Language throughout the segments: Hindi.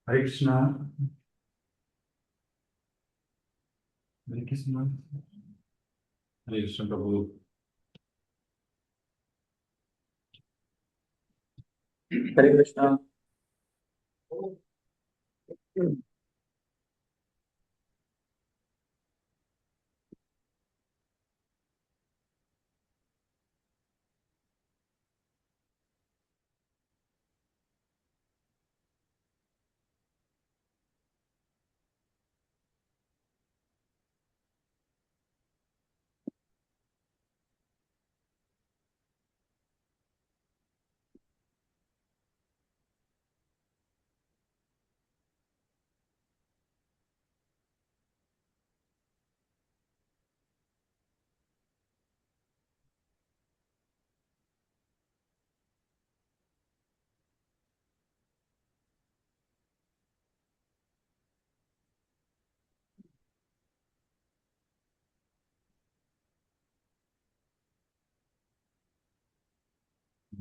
हरे कृष्णा। हरे कृष्णा। हरे कृष्ण प्रभु। हरे कृष्णा।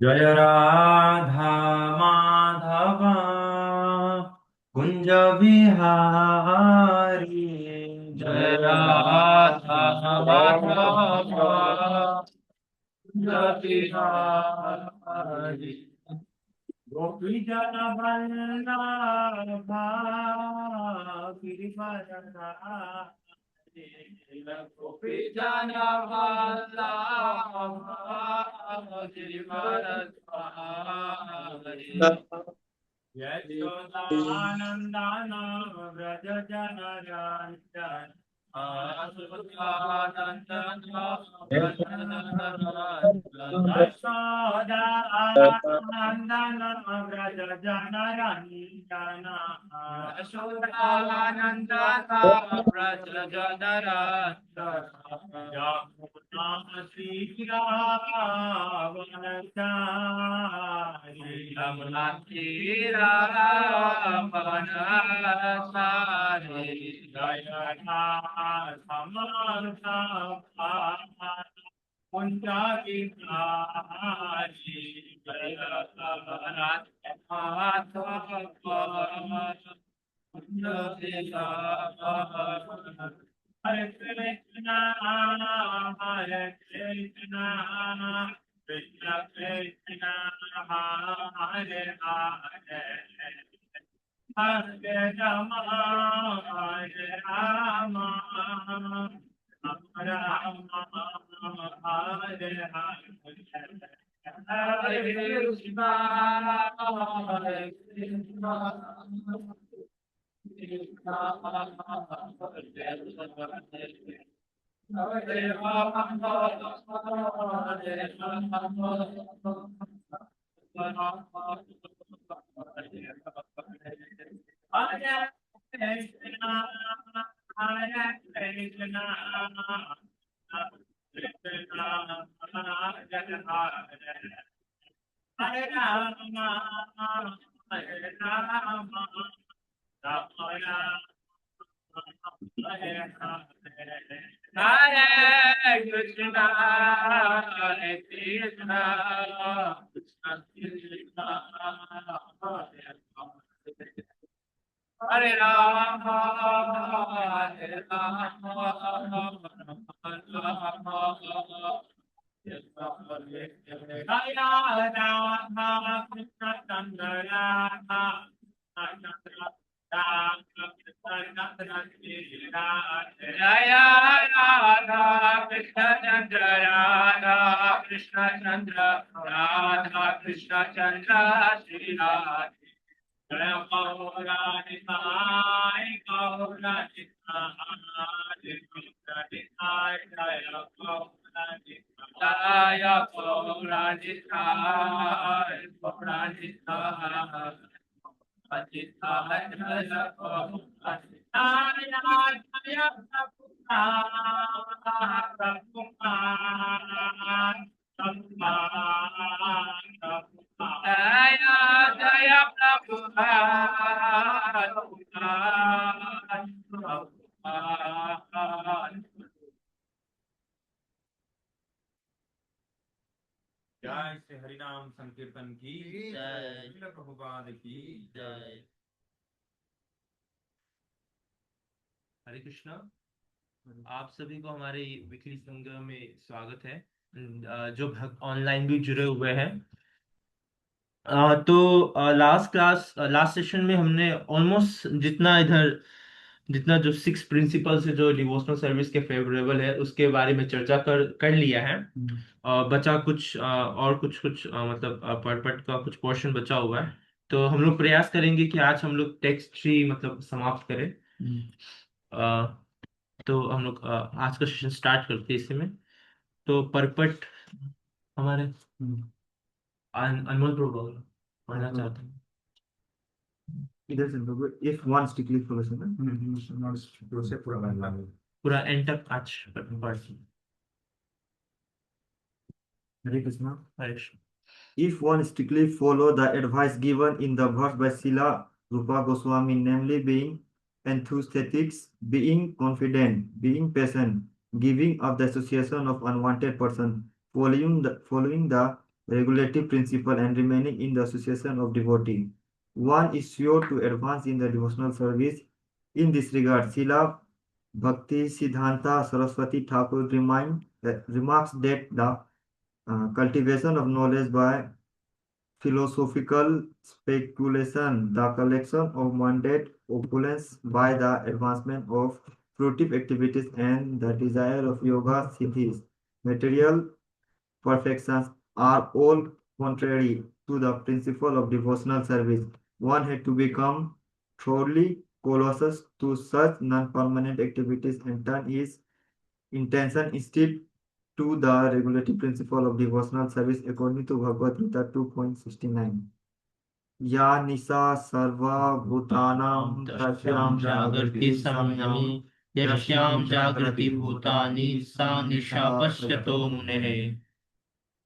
जय राधा माधव कुंज बिहारी। जय राधा माधव कुंज बिहारी। गोपी जन वल्लभा गिरिवरधारी। गोपी जन वल्लभा गिरिवरधारी। यशोदानंदन व्रज जन रंजन यशोदानंदन व्रज जन रंजन। यशोदानंदन व्रज जन रंजन। यमुना तीरावनचारि। यमुना तीरावनचारि। जय समर्थ कुंज बिहारी। जय कुंज बिहारी। हरे कृष्णा हरे कृष्णा कृष्ण कृष्ण हरे हरे हरे राम हरे राम राम हरे हरे कृष्णा हरे Krishna Hare Rama, Hare Rama, Rama Hare Krishna, Hare Krishna, Krishna Krishna, Hare Rama, Hare Rama, Rama Jaya Radha Krishna Chandra Radha Chandra Radha Krishna Chandra Jaya Radha Krishna Chandra Radha Krishna Chandra Radha Krishna Chandra Shri Radha. Jaya Gaurani Sai Gaurani Sai Gaurani Sai Jaya Gaurani Jaya Gaurani Sai Gaurani Sai Ajita Jaya Gaurani Jaya Jaya Prabhupada Prabhupada Jaya Jaya Prabhupada Prabhupada जय श्री हरिनाम संकीर्तन की जय। श्रील प्रभुपाद की जय। हरे कृष्णा। आप सभी को हमारे वीकली संगम में स्वागत है। जो भक्त ऑनलाइन भी जुड़े हुए हैं। तो लास्ट सेशन में हमने ऑलमोस्ट जितना जो 6 प्रिंसिपल्स है जो डिवोशनल सर्विस के फेवरेबल है उसके बारे में चर्चा कर लिया है। बचा कुछ और कुछ मतलब पर्पट का कुछ पोर्शन बचा हुआ है। तो हम लोग प्रयास करेंगे कि आज हम लोग टेक्स्ट ट्री मतलब समाप्त करें। अ, तो हम लोग आज का सेशन स्टार्ट करते हैं इसी में। तो पर्पट हमारे अनमोल प्रभु पढ़ना चाहते हैं। इधर से लोग if one strictly follows है ना से पूरा बनना है। पूरा एंड तक आज पढ़। हरे कृष्णा। हरे Krishna. If one strictly follow the advice given in the verse by Srila Rupa Goswami, namely being enthusiastic, being confident, being patient, giving up the association of unwanted person, following the regulative principle, and remaining in the association of devotee, one is sure to advance in the devotional service. In this regard, Srila Bhakti Siddhanta Saraswati Thakur remarks that the cultivation of knowledge by philosophical speculation, the collection of mundane opulence by the advancement of fruitive activities, and the desire of yoga siddhis, material perfections, are all contrary to the principle of devotional service. One had to become thoroughly callous to such non-permanent activities and turn his intention instead to the regulative principle of devotional service according to Bhagavad Gita 2.69. या निशा सर्वभूतानां तस्यां जागृति संयमी यस्यां जागृति भूतानि सा निशा पश्यतो मुनेः।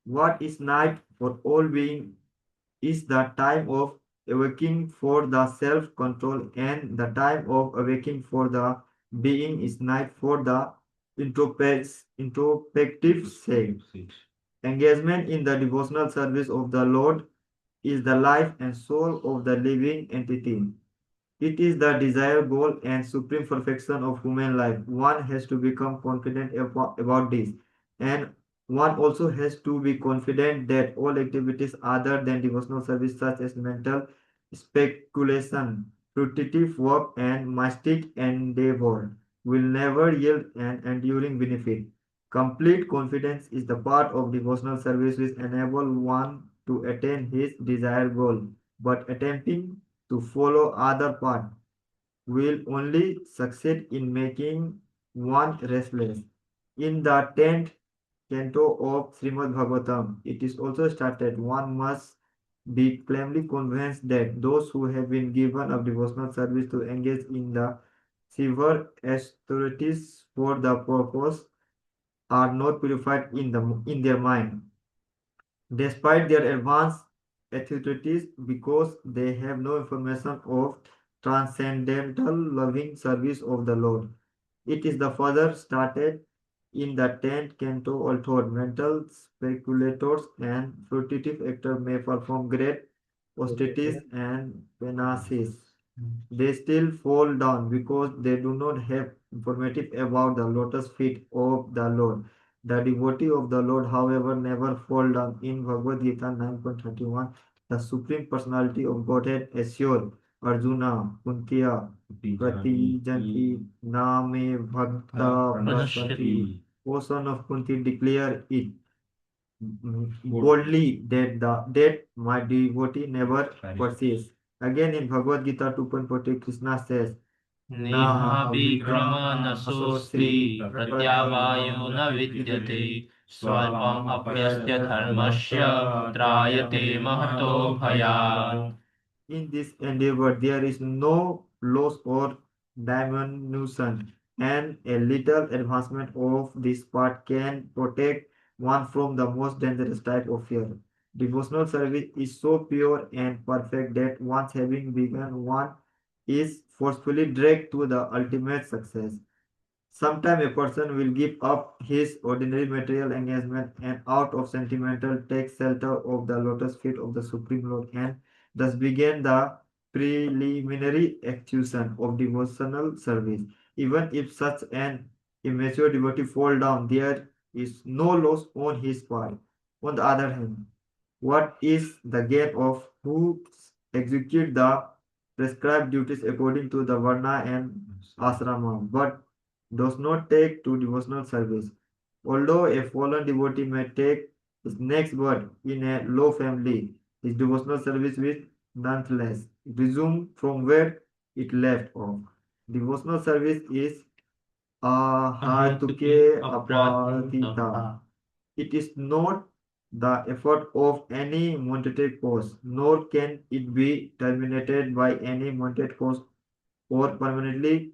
What is night for all being is the time of awakening for the self-control, and the time of awakening for the being is night for the introspective self. Engagement in the devotional service of the Lord is the life and soul of the living entity. It is the desired goal and supreme perfection of human life. One has to become confident about this, and one also has to be confident that all activities other than devotional service, such as mental speculation, fruitive work, and mystic endeavor, will never yield an enduring benefit. Complete confidence is the part of devotional service which enable one to attain his desired goal, but attempting to follow other path will only succeed in making one restless. In the 10th canto of Srimad Bhagavatam, it is also stated one must be firmly convinced that those who have been given a devotional service to engage in the severe austerities for the purpose are not purified in their mind despite their advanced activities, because they have no information of transcendental loving service of the Lord. It is the further started in the 10th canto, although mental speculators and fruitive actors may perform great austerities and penances. They still fall down because they do not have informative about the lotus feet of the Lord. The devotee of the Lord, however, never fall down. In Bhagavad Gita 9.31, the Supreme Personality of Godhead assured Arjuna, Kuntiya, Prati Janti, Name Bhakta Pranashati. O son of Kunti, declare it boldly that my devotee never persists. Again in Bhagavad Gita 2.40, Krishna says, नेहाभिक्रम न सोऽस्ति प्रत्यावायो न विद्यते स्वल्पम् अप्यस्य धर्मस्य त्रायते महतो भयात्। In this endeavor, there is no loss or diminution, and a little advancement of this part can protect one from the most dangerous type of fear. Devotional service is so pure and perfect that once having begun, one is forcefully dragged to the ultimate success. Sometimes a person will give up his ordinary material engagement and out of sentimental take shelter of the lotus feet of the Supreme Lord and thus begin the preliminary execution of devotional service. Even if such an immature devotee fall down, there is no loss on his part. On the other hand, what is the gain of who execute the prescribed duties according to the Varna and Asrama, but does not take to devotional service? Although a fallen devotee may take his next birth in a low family, his devotional service will nonetheless resume from where it left off. Devotional service is ahatuke apatita. It is not the effort of any monetary cost, nor can it be terminated by any monetary cost or permanently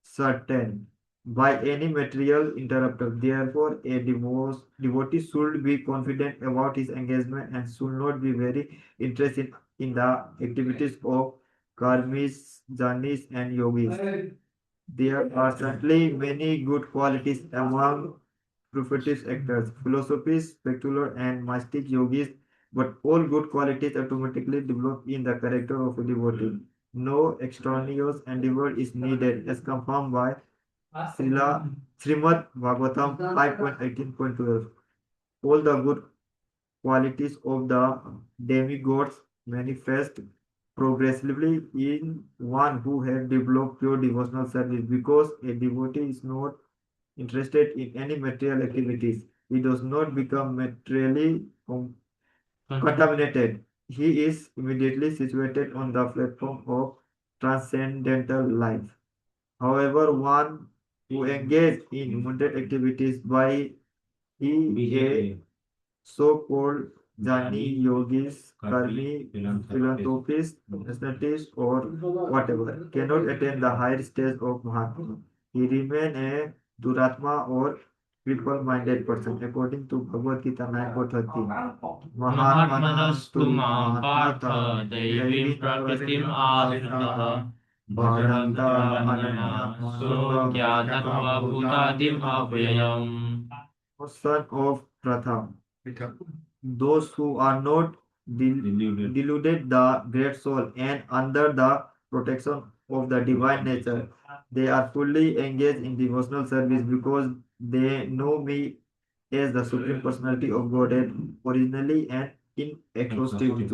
certain by any material interrupter. Therefore, a devotee should be confident about his engagement and should not be very interested in the activities of karmis, jhanis, and yogis. There are certainly many good qualities among prophetic actors, philosophers, spectacular and mystic yogis, but all good qualities automatically develop in the character of a devotee. No extraneous endeavor is needed, as confirmed by Srimad Bhagavatam 5.18.12. All the good qualities of the demigods manifest progressively in one who has developed pure devotional service because a devotee is not interested in any material activities. He does not become materially contaminated. He is immediately situated on the platform of transcendental life. However, one who engages in mundane activities by he a so-called jnani, yogis, karmi, philanthropist, ascetics, or whatever, cannot attain the higher stage of Mahatma. He remains a Duratma or cripple-minded person, according to Bhagavad Gita 9.30. महात्मनस्तु मां पार्थ दैवीं प्रकृतिम् आश्रितः भजन्त अनन्या ज्ञात्वा भूतादिम् अव्ययम्. Son of Pratham. Those who are not deluded the great soul and under the protection of the divine nature, they are fully engaged in devotional service because they know me as the Supreme Personality of Godhead, originally and inexhaustibly.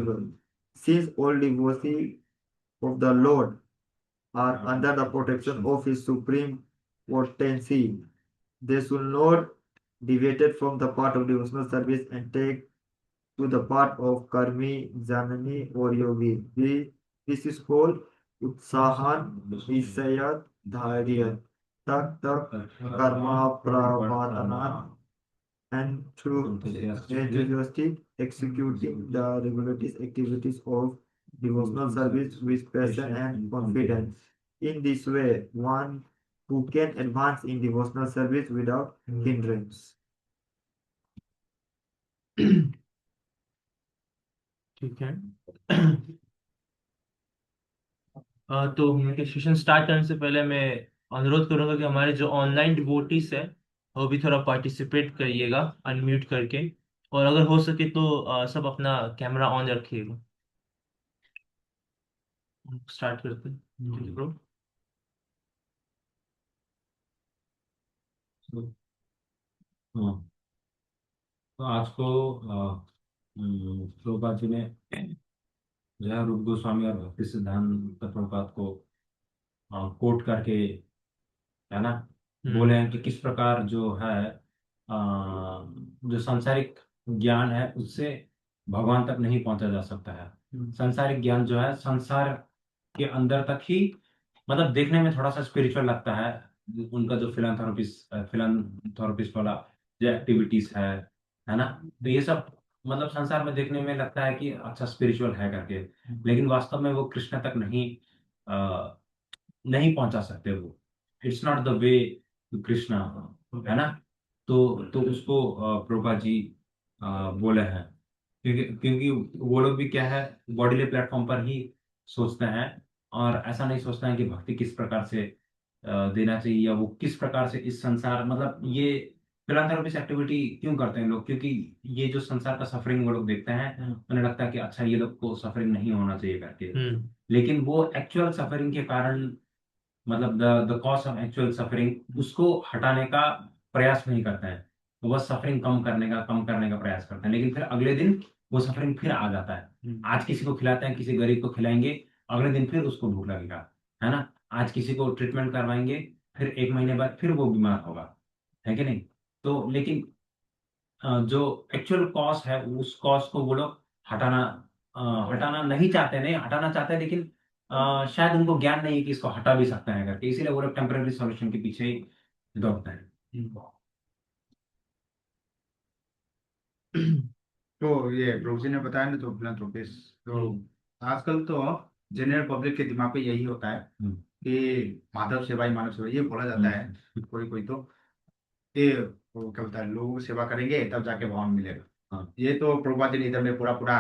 Since all devotees of the Lord are under the protection of His Supreme Potency, they should not deviate from the path of devotional service and take to the path of karmi, janani, or yogi. This is called utsahan, visayat, dharya, tak tak, karma, pravatana, and through enthusiastic executing the regulated activities of devotional service with passion and confidence. In this way, one who can advance in devotional service without hindrance. ठीक है. तो सेशन स्टार्ट करने से पहले मैं अनुरोध करूंगा कि हमारे जो ऑनलाइन डिवोटीज है वो भी थोड़ा पार्टिसिपेट करिएगा अनम्यूट करके, और अगर हो सके तो सब अपना कैमरा ऑन रखिएगा. स्टार्ट करते हैं ब्रो. हाँ, तो आज को प्रभुपाद जी ने जो है रूप गोस्वामी और भक्ति सिद्धांत प्रभुपाद को कोट करके, है ना, बोले हैं कि किस प्रकार जो है जो सांसारिक ज्ञान है उससे भगवान तक नहीं पहुंचा जा सकता है. सांसारिक ज्ञान जो है संसार के अंदर तक ही, मतलब देखने में थोड़ा सा स्पिरिचुअल लगता है. उनका जो फिलांथ्रोपिस्ट वाला जो एक्टिविटीज है ना, तो ये सब मतलब संसार में देखने में लगता है कि अच्छा स्पिरिचुअल है करके, लेकिन वास्तव में वो कृष्ण तक नहीं पहुंचा सकते. वो it's not the way to Krishna, है ना. तो उसको प्रभुपाद जी बोले हैं, क्योंकि वो लोग भी क्या है, बॉडीली प्लेटफॉर्म पर ही सोचते हैं और ऐसा नहीं सोचते हैं कि भक्ति किस प्रकार से देना चाहिए, या वो किस प्रकार से इस संसार, मतलब ये फिलांथ्रोपिस्ट एक्टिविटी क्यों करते हैं लोग, क्योंकि ये जो संसार का सफरिंग वो लोग देखते हैं, उन्हें लगता है कि अच्छा ये लोग को सफरिंग नहीं होना चाहिए करके, लेकिन वो एक्चुअल सफरिंग के कारण, मतलब the cause of actual suffering, उसको हटाने का प्रयास नहीं करते हैं। वो बस सफरिंग कम करने का प्रयास करते हैं, लेकिन फिर अगले दिन वो सफरिंग फिर आ जाता है। आज किसी को खिलाते हैं, किसी गरीब को खिलाएंगे, अगले दिन फिर उसको भूख लगेगा, है ना। आज किसी को ट्रीटमेंट करवाएंगे, फिर 1 महीने बाद फिर वो बीमार होगा, है कि नहीं। तो लेकिन जो एक्चुअल कॉज है, उस कॉज को वो लोग हटाना अ, हटाना नहीं चाहते, नहीं हटाना चाहते हैं, लेकिन शायद उनको ज्ञान नहीं है कि इसको हटा भी सकते हैं करके, इसीलिए वो लोग टेम्पररी सॉल्यूशन के पीछे ही दौड़ते हैं। तो ये प्रभु जी ने बताया ना, तो फिलैंथ्रोपिस्ट तो आजकल तो जनरल पब्लिक के दिमाग पे यही होता है हम्म। कि माधव सेवा ही मानव सेवा, ये बोला जाता है कोई कोई तो, ये वो क्या बोलता है, लोग सेवा करेंगे तब जाके भगवान मिलेगा। हाँ। ये तो प्रभुपाद जी ने इधर में पूरा पूरा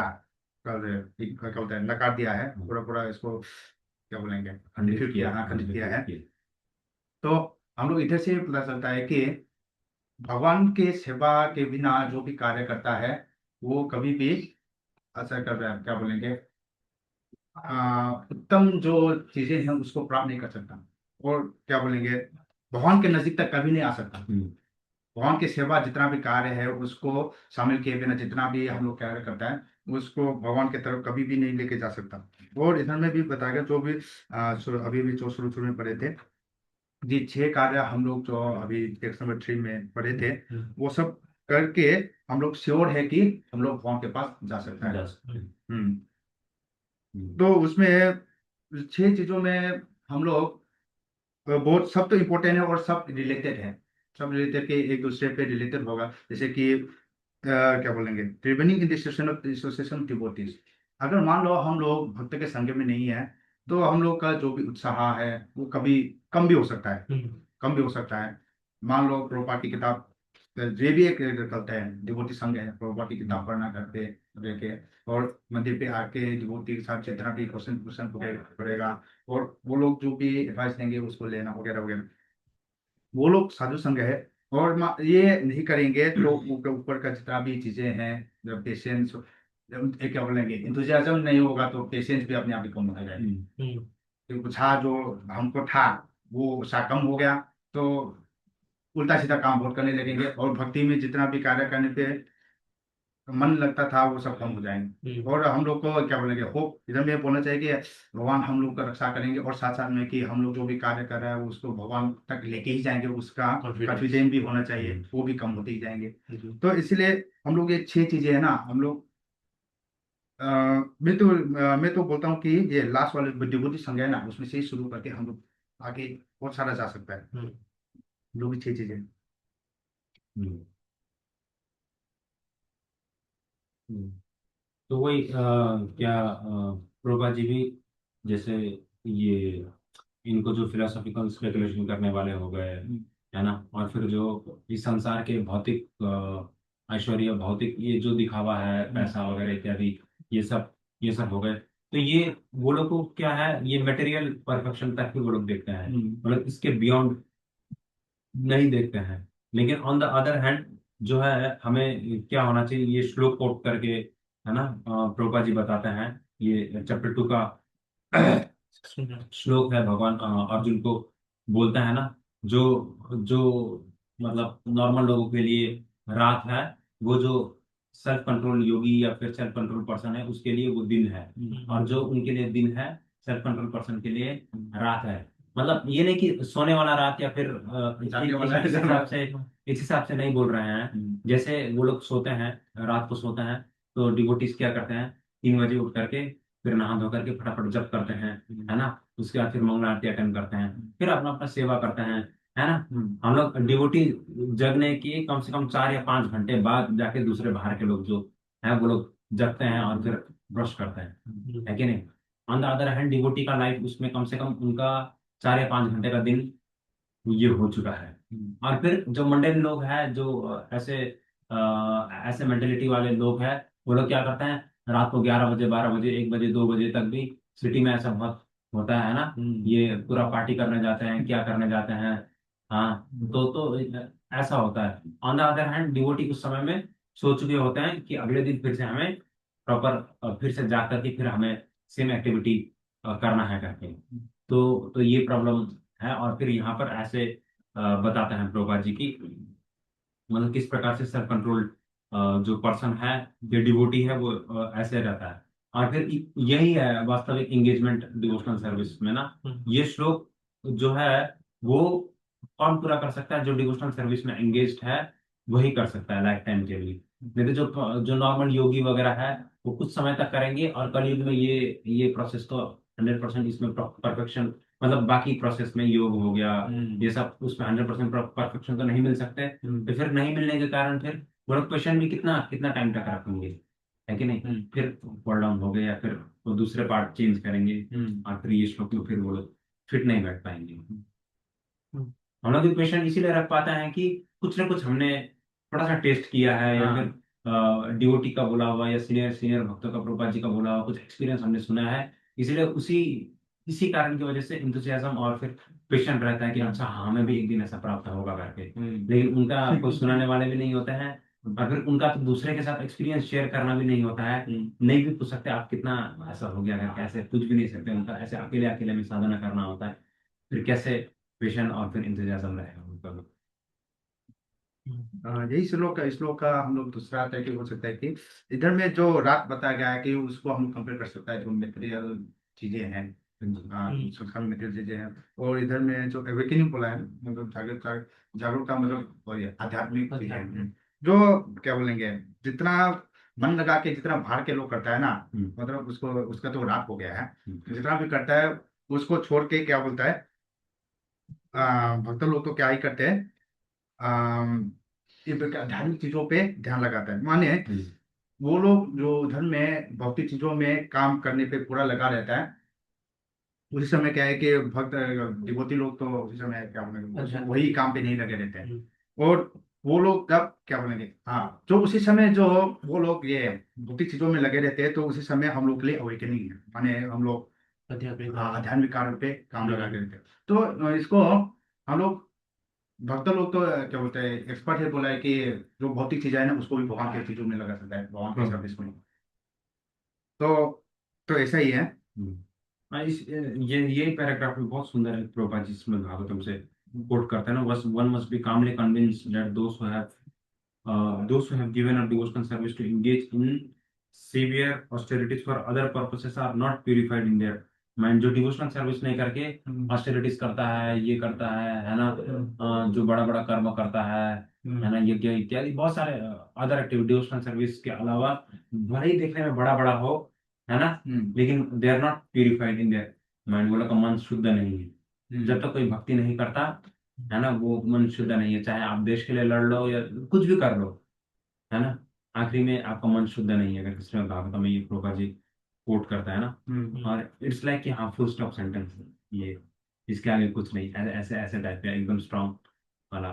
क्या बोलते हैं, नकार दिया है, पूरा पूरा इसको क्या बोलेंगे, खंडित किया, हाँ खंडित किया है। तो हम लोग इधर से पता चलता है कि भगवान के सेवा के बिना जो भी कार्य करता है वो कभी भी ऐसा कर रहा है, क्या बोलेंगे, उत्तम जो चीजें हैं उसको प्राप्त नहीं कर सकता, और क्या बोलेंगे, भगवान के नजदीक तक कभी नहीं आ सकता। भगवान की सेवा जितना भी कार्य है उसको शामिल किए बिना जितना भी हम लोग कार्य करता है उसको भगवान की तरफ कभी भी नहीं लेके जा सकता। और इधर में भी बताया गया, जो भी अभी भी जो शुरू शुरू में पढ़े थे, जी 6 कार्य हम लोग जो अभी टेक्स्ट नंबर 3 में पढ़े थे, वो सब करके हम लोग श्योर है कि हम लोग भगवान के पास जा सकते हैं। तो उसमें 6 चीजों में हम लोग बहुत, सब तो इम्पोर्टेंट है और सब रिलेटेड है, सब रिलेटेड के एक दूसरे पे रिलेटेड होगा। जैसे कि क्या बोलेंगे, travelling in association of devotees, अगर मान लो हम लोग भक्त के संग में नहीं है तो हम लोग का जो भी उत्साह है वो कभी कम भी हो सकता है, कम भी हो सकता है। मान लो प्रभुपाद की किताब, ये भी एक करता है डिवोटी संघ है, प्रभुपाद की किताब पढ़ना घर पे रह के, और मंदिर पे आके डिवोटी के साथ जितना भी क्वेश्चन क्वेश्चन पड़ेगा, और वो लोग जो भी एडवाइस देंगे उसको लेना वगैरह वगैरह, वो लोग साधु संघ है। और ये नहीं करेंगे तो ऊपर का जितना भी चीजें हैं, जब पेशेंस, जब क्या बोलेंगे, इंथुजियाज्म नहीं होगा तो पेशेंस भी अपने आप ही कम हो जाएगा। तो उत्साह जो हमको था वो उत्साह कम हो गया, तो उल्टा सीधा काम बहुत करने लगेंगे, और भक्ति में जितना भी कार्य करने पे मन लगता था वो सब कम हो जाएंगे। और हम लोग को क्या बोलेंगे, होप इधर में बोलना चाहिए कि भगवान हम लोग का रक्षा करेंगे, और साथ साथ में कि हम लोग जो भी कार्य कर रहे हैं उसको भगवान तक लेके ही जाएंगे, उसका कॉन्फिडेंस भी होना चाहिए, वो भी कम होते ही जाएंगे। तो इसलिए हम लोग ये 6 चीजें है ना, हम लोग मैं तो बोलता हूँ कि ये लास्ट वाले विभूति संज्ञा है ना, उसमें से ही शुरू करके हम लोग आगे बहुत सारा जा सकता है। जो भी 6 चीजें। तो वही क्या प्रभा जी भी, जैसे ये इनको जो फिलोसॉफिकल स्पेकुलेशन करने वाले हो गए, है ना, और फिर जो इस संसार के भौतिक ऐश्वर्य, भौतिक ये जो दिखावा है, पैसा वगैरह इत्यादि, ये सब हो गए। तो ये वो लोग को क्या है, ये मटेरियल परफेक्शन तक ही वो लोग देखते हैं, मतलब इसके बियॉन्ड नहीं देखते हैं। लेकिन ऑन द अदर हैंड जो है, हमें क्या होना चाहिए, ये श्लोक कोट करके, है ना, प्रभुपाद जी बताते हैं, ये चैप्टर 2 का श्लोक है। भगवान अर्जुन को बोलता है ना, जो जो मतलब नॉर्मल लोगों के लिए रात है, वो जो सेल्फ कंट्रोल योगी या फिर सेल्फ कंट्रोल पर्सन है उसके लिए वो दिन है, और जो उनके लिए दिन है, सेल्फ कंट्रोल पर्सन के लिए रात है। मतलब ये नहीं कि सोने वाला रात, या फिर इस हिसाब से नहीं बोल रहे हैं। जैसे वो लोग सोते हैं, रात को सोते हैं, तो डिवोटीज क्या करते हैं, 3 बजे उठ करके फिर नहा धो करके फटाफट जप करते हैं, है ना। उसके बाद फिर मंगल आरती अटेंड करते हैं, फिर अपना अपना सेवा करते हैं, है ना। हम लोग डिवोटी जगने की कम से कम 4 या 5 घंटे बाद जाके दूसरे बाहर के लोग जो है वो लोग जगते हैं और फिर ब्रश करते हैं, है कि नहीं। On the other hand devotee का लाइफ, उसमें कम से कम उनका 4 या 5 घंटे का दिन ये हो चुका है। और फिर जो मंडेन लोग हैं, जो ऐसे मेंटेलिटी वाले लोग हैं, वो लोग क्या करते हैं, रात को 11 बजे, 12 बजे, 1 बजे, 2 बजे तक भी सिटी में ऐसा बहुत होता है ना, ये पूरा पार्टी करने जाते हैं, क्या करने जाते हैं। हाँ, तो ऐसा होता है। On the other hand devotee उस समय में सोच चुके होते हैं कि अगले दिन फिर से हमें प्रॉपर फिर से जा करके फिर हमें सेम एक्टिविटी करना है करके। तो ये प्रॉब्लम है। और फिर यहाँ पर ऐसे बताते हैं प्रभुपाद जी की, मतलब किस प्रकार से सेल्फ कंट्रोल जो पर्सन है, जो डिवोटी है, वो ऐसे रहता है। और फिर यही है वास्तविक एंगेजमेंट डिवोशनल सर्विस में ना। ये श्लोक जो है वो कौन पूरा कर सकता है? जो डिवोशनल सर्विस में एंगेज्ड है वही कर सकता है लाइफ टाइम के लिए। नहीं तो जो जो नॉर्मल योगी वगैरह है वो कुछ समय तक करेंगे, और कलयुग में ये प्रोसेस तो 100% इसमें परफेक्शन, मतलब बाकी प्रोसेस में योग हो गया ये सब, उसमें 100% परफेक्शन तो नहीं मिल सकते। तो फिर नहीं मिलने के कारण फिर वो लोग क्वेश्चन भी कितना कितना टाइम तक रखेंगे, है कि नहीं? फिर फॉल डाउन हो गए, या फिर वो दूसरे पार्ट चेंज करेंगे, और फिर ये श्लोक में फिर वो लोग फिट नहीं बैठ पाएंगे। हम लोग इक्वेशन इसीलिए रख पाते हैं कि कुछ ना कुछ हमने थोड़ा सा टेस्ट किया है, या फिर डीओटी का बोला हुआ, या सीनियर सीनियर भक्तों का, प्रभुपाद जी का बोला हुआ कुछ एक्सपीरियंस हमने सुना है। इसलिए इसी कारण की वजह से इंथुसियाज्म और फिर पेशेंट रहता है कि अच्छा हाँ, हमें भी एक दिन ऐसा प्राप्त होगा करके। लेकिन उनका कोई सुनाने वाले भी नहीं होते हैं, और फिर उनका तो दूसरे के साथ एक्सपीरियंस शेयर करना भी नहीं होता है। नहीं भी पूछ सकते आप कितना ऐसा हो गया करके, ऐसे कुछ भी नहीं सकते। उनका ऐसे अकेले अकेले में साधना करना होता है। फिर कैसे पेशेंट और फिर इंतजाम रहेगा उनका भी। यही श्लोक का हम लोग दूसरा तरीके हो सकता है कि इधर में जो राग बताया गया है कि उसको हम कंपेयर कर सकता है जो मेटेरियल चीजें हैं, सूक्ष्म मेटेरियल चीजें हैं, और इधर में जो एवेकनिंग बोला है मतलब जागरूकता, मतलब और ये आध्यात्मिक चीजें हैं जो क्या बोलेंगे, जितना मन लगा के जितना भार के लोग करता है ना, मतलब उसको उसका तो राग हो गया है। जितना भी करता है उसको छोड़ के क्या बोलता है, भक्त लोग तो क्या ही करते हैं, ये धार्मिक चीजों पे ध्यान लगाता है। माने वो लोग जो धर्म में भौतिक चीजों में काम करने पे पूरा लगा रहता है, उसी समय क्या है कि भक्त डिवोटी लोग तो उसी समय क्या बोलेंगे वही काम पे नहीं लगे रहते हैं। और वो लोग तब क्या बोलेंगे, हाँ, जो उसी समय जो वो लोग ये भौतिक चीजों में लगे रहते हैं, तो उसी समय हम लोग के लिए अवेकनिंग है। माने हम लोग आध्यात्मिक कार्य पे काम लगा के रहते हैं। तो इसको हम लोग भक्त लोग तो क्या बोलते हैं, एक्सपर्ट है, बोला है कि जो भौतिक चीज है ना उसको भी भगवान की चीजों में लगा सकता है, भगवान की सर्विस में। तो तो ऐसा ही है। हाँ, ये पैराग्राफ भी बहुत सुंदर है। प्रभुपाद जी इसमें भागवतम से कोट करते हैं ना, बस one must be completely convinced that those who have given up devotional service to engage in severe austerities for other purposes are not purified in their mind। जो डिवोशनल सर्विस नहीं करके ऑस्टेरिटीज करता है, ये करता है ना, जो बड़ा बड़ा कर्म करता है ना, यज्ञ इत्यादि बहुत सारे अदर एक्टिविटी डिवोशनल सर्विस के अलावा, भले ही देखने में बड़ा बड़ा हो, है ना, लेकिन they are not purified in their mind. वो लोग का मन शुद्ध नहीं है। जब तक कोई भक्ति नहीं करता है ना, वो मन शुद्ध नहीं है। चाहे आप देश के लिए लड़ लो या कुछ भी कर लो, है ना, आखिरी में आपका मन शुद्ध नहीं है। अगर किसी में भागवत में ये प्रभुपाद जी कोट करता है ना, और इट्स लाइक कि हाँ, फुल स्टॉप सेंटेंस ये, इसके आगे कुछ नहीं, ऐसे ऐसे टाइप का एकदम स्ट्रांग वाला।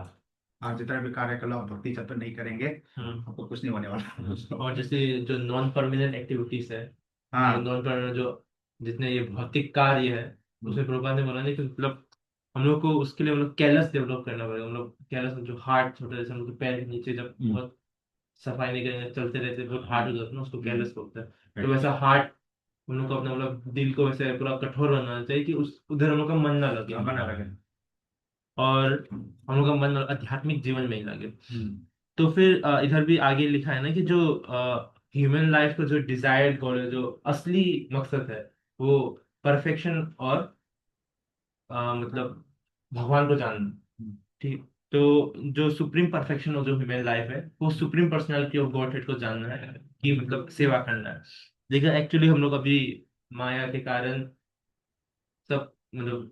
आप जितना भी कार्य कर लो, आप भक्ति जब तक नहीं करेंगे आपको कुछ नहीं होने वाला। और जैसे जो नॉन परमानेंट एक्टिविटीज है, हाँ, नॉन परमानेंट जो जितने ये भौतिक कार्य है, उसमें प्रभुपाद ने बोला नहीं कि मतलब हम लोग को उसके लिए मतलब कैलस डेवलप करना पड़ेगा। हम लोग कैलस जो हार्ट छोटा, जैसे हम लोग के पैर के नीचे जब बहुत सफाई नहीं करेंगे, चलते रहते बहुत हार्ड हो जाता है ना, उसको कैलस बोलते हैं। तो वैसा हार्ट हम लोग को अपना मतलब दिल को वैसे पूरा कठोर बनाना चाहिए कि उस उधर हम लोग का मन ना लगे, बना लगे। और हम लोग का मन आध्यात्मिक जीवन में ही लगे। तो फिर इधर भी आगे लिखा है ना कि जो ह्यूमन लाइफ का जो डिजायर्ड गोल है, जो असली मकसद है, वो परफेक्शन और मतलब भगवान को जानना। ठीक। तो जो सुप्रीम परफेक्शन ऑफ जो ह्यूमन लाइफ है, वो सुप्रीम पर्सनालिटी ऑफ गॉडहेड को जानना है, कि मतलब सेवा करना है। लेकिन एक्चुअली हम लोग अभी माया के कारण सब मतलब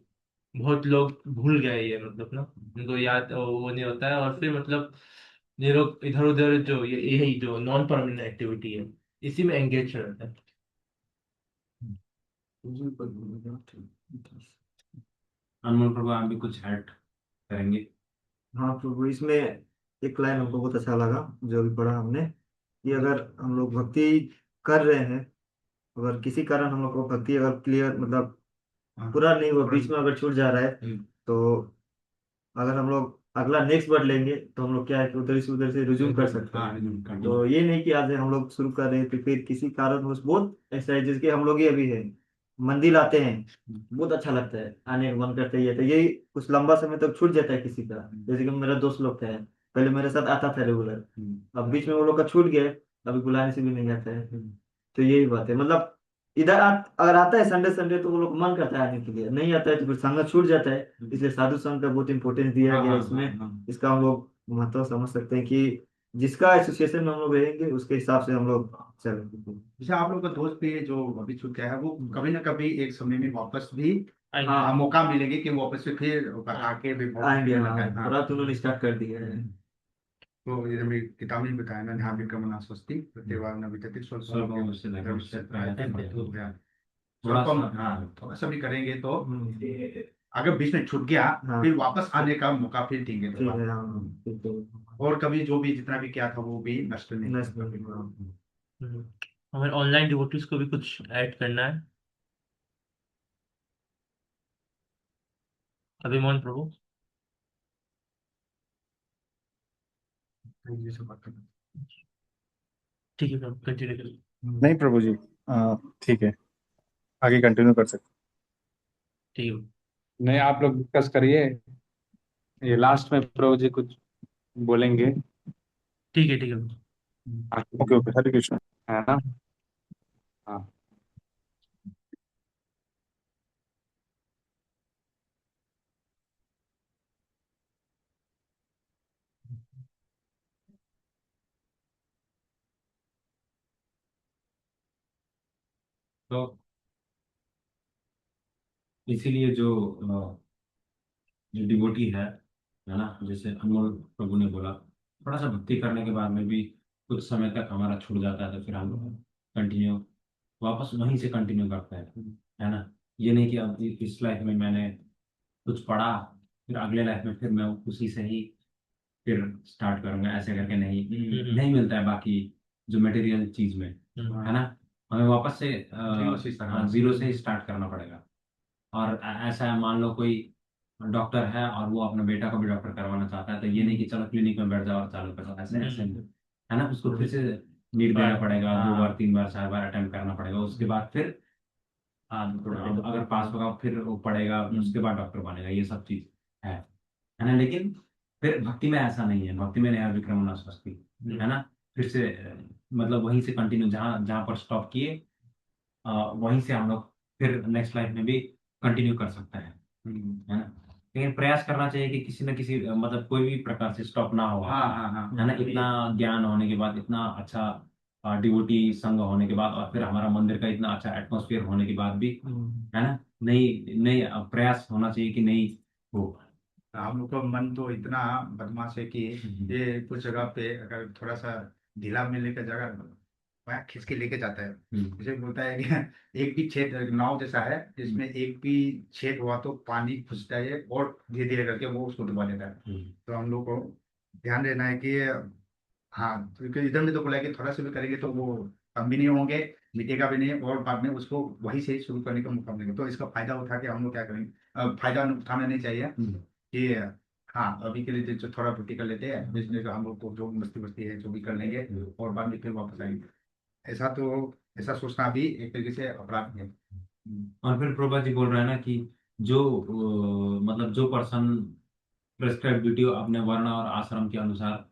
बहुत लोग भूल गए ये, मतलब ना उनको याद वो नहीं होता है, और फिर मतलब ये लोग इधर उधर जो ये यही जो नॉन परमानेंट एक्टिविटी है, इसी में एंगेज रहता है। अनमोल प्रभु, आप भी कुछ ऐड करेंगे? हाँ प्रभु, इसमें एक लाइन हमको बहुत अच्छा लगा जो भी पढ़ा हमने, कि अगर हम लोग भक्ति कर रहे हैं, अगर किसी कारण हम लोग को भक्ति अगर क्लियर मतलब हाँ। पूरा नहीं हुआ, बीच में अगर छूट जा रहा है तो अगर हम लोग अगला नेक्स्ट वर्ड लेंगे तो हम लोग क्या है कि उधर से रिज्यूम कर सकते हाँ, हैं। तो ये नहीं कि आज हम लोग शुरू कर रहे हैं तो फिर किसी कारणवश बहुत ऐसा है जिसके हम लोग ही अभी है मंदिर आते हैं, बहुत अच्छा लगता है, आने का मन करता है, ये तो यही कुछ लंबा समय तक छूट जाता है किसी का। जैसे कि मेरा दोस्त लोग थे, पहले मेरे साथ आता था रेगुलर, अब बीच में वो लोग का छूट गया, अभी बुलाने से भी नहीं आता है। तो यही बात है, मतलब इधर अगर आता है संडे संडे तो वो लोग मन करता है आने के लिए, नहीं आता है तो फिर संगत छूट जाता है। इसलिए साधु संघ का बहुत इंपॉर्टेंस दिया हाँ, गया है हाँ, इसमें। हाँ। इसका हम लोग महत्व समझ सकते हैं कि जिसका एसोसिएशन में हम लोग रहेंगे उसके हिसाब से हम लोग चलेंगे। जैसे आप लोग का दोस्त भी जो अभी छूट गया है, वो कभी ना कभी एक समय में वापस भी हाँ, मौका मिलेंगे कि वो वापस से फिर आके भी आएंगे, मिलना हाँ है। हाँ। पूरा तो उन्होंने स्टार्ट कर दिया है। तो ये मेरी किताब में बताया ना, ध्यान विक्रमणा स्वस्ति प्रत्येवार वितति स्वल्पम से लेकर थोड़ा स्वल्पम। सा, हाँ। थोड़ा सा भी करेंगे तो हम्म, अगर बीच में छूट गया, हाँ फिर वापस आने का मौका फिर देंगे ठीक दोबारा। है, हाँ ठीक है। और कभी जो भी जितना भी किया था वो भी नष्ट नहीं नेक्स्ट होगा। हमें ऑनलाइन डिवोटीज को भी कुछ ऐड करना है। अभिमान प्रभु। ये सब बात करना। ठीक है प्रभु, कंटिन्यू करिए। नहीं प्रभु जी, ठीक है, आगे कंटिन्यू कर सकते ठीक है। नहीं, आप लोग डिस्कस करिए, ये लास्ट में प्रभु जी कुछ बोलेंगे। ठीक है, ठीक है। ओके ओके, हरे कृष्ण, है ना। हाँ। तो इसीलिए जो डिवोटी है ना, जैसे अनमोल प्रभु ने बोला, थोड़ा सा भक्ति करने के बाद में भी कुछ समय तक हमारा छूट जाता है तो फिर हम कंटिन्यू वापस वहीं से कंटिन्यू करते हैं, है ना। ये नहीं कि अब इस लाइफ में मैंने कुछ पढ़ा, फिर अगले लाइफ में फिर मैं उसी से ही फिर स्टार्ट करूंगा, ऐसे करके नहीं नहीं मिलता है बाकी जो मटेरियल चीज में, है ना। हमें वापस से जीरो से start करना। जीरो से ही स्टार्ट करना पड़ेगा। और ऐसा है, मान लो कोई डॉक्टर है और वो अपने बेटा को भी डॉक्टर करवाना चाहता है, तो ये नहीं कि चलो क्लिनिक में बैठ जाओ और चालू कर दो, ऐसे ऐसे नहीं, है ना। उसको फिर से नीट देना पड़ेगा, 2 बार 3 बार 4 बार अटेम्प्ट करना पड़ेगा, उसके बाद फिर अगर पास होगा फिर वो पढ़ेगा, उसके बाद डॉक्टर बनेगा, ये सब चीज है ना। लेकिन फिर भक्ति में ऐसा नहीं है, भक्ति में नया विक्रमणा स्वस्ति, है ना। फिर से मतलब वहीं से कंटिन्यू, जहाँ जहाँ पर स्टॉप किए वहीं से हम लोग फिर नेक्स्ट लाइफ में भी कंटिन्यू कर सकते हैं, है ना। लेकिन प्रयास करना चाहिए कि किसी न किसी मतलब कोई भी प्रकार से स्टॉप ना हो, हाँ, हाँ, हाँ। है ना। इतना ज्ञान होने के बाद, इतना अच्छा डिवोटी संघ होने के बाद, और फिर हमारा मंदिर का इतना अच्छा एटमोस्फेयर होने के बाद भी, है ना, नहीं नहीं प्रयास होना चाहिए कि नहीं हो। हम लोग का मन तो इतना बदमाश है कि ये कुछ जगह पे अगर थोड़ा सा ढीला मिलने का जगह वहाँ खींच के लेके जाता है। जैसे बोलता है कि एक भी छेद नाव जैसा है जिसमें एक भी छेद हुआ तो पानी घुसता है और धीरे धीरे करके वो उसको डुबा देता है। तो हम लोग को ध्यान देना है कि हाँ, क्योंकि इधर में तो बोला है कि थोड़ा सा भी करेंगे तो वो कम भी नहीं होंगे, मिटेगा भी नहीं, और बाद में उसको वहीं से शुरू करने का मौका मिलेगा। तो इसका फायदा उठा के हम लोग क्या करेंगे, फायदा उठाना नहीं चाहिए कि हाँ अभी के लिए जो थोड़ा छुट्टी कर लेते हैं, जिसमें जो हम लोग को जो मस्ती मस्ती है जो भी कर लेंगे और बाद में फिर वापस आएंगे। ऐसा सोचना भी एक तरीके से अपराध है। और फिर प्रभा जी बोल रहे हैं ना कि जो मतलब जो पर्सन प्रेस्क्राइब ड्यूटी अपने वर्ण और आश्रम के अनुसार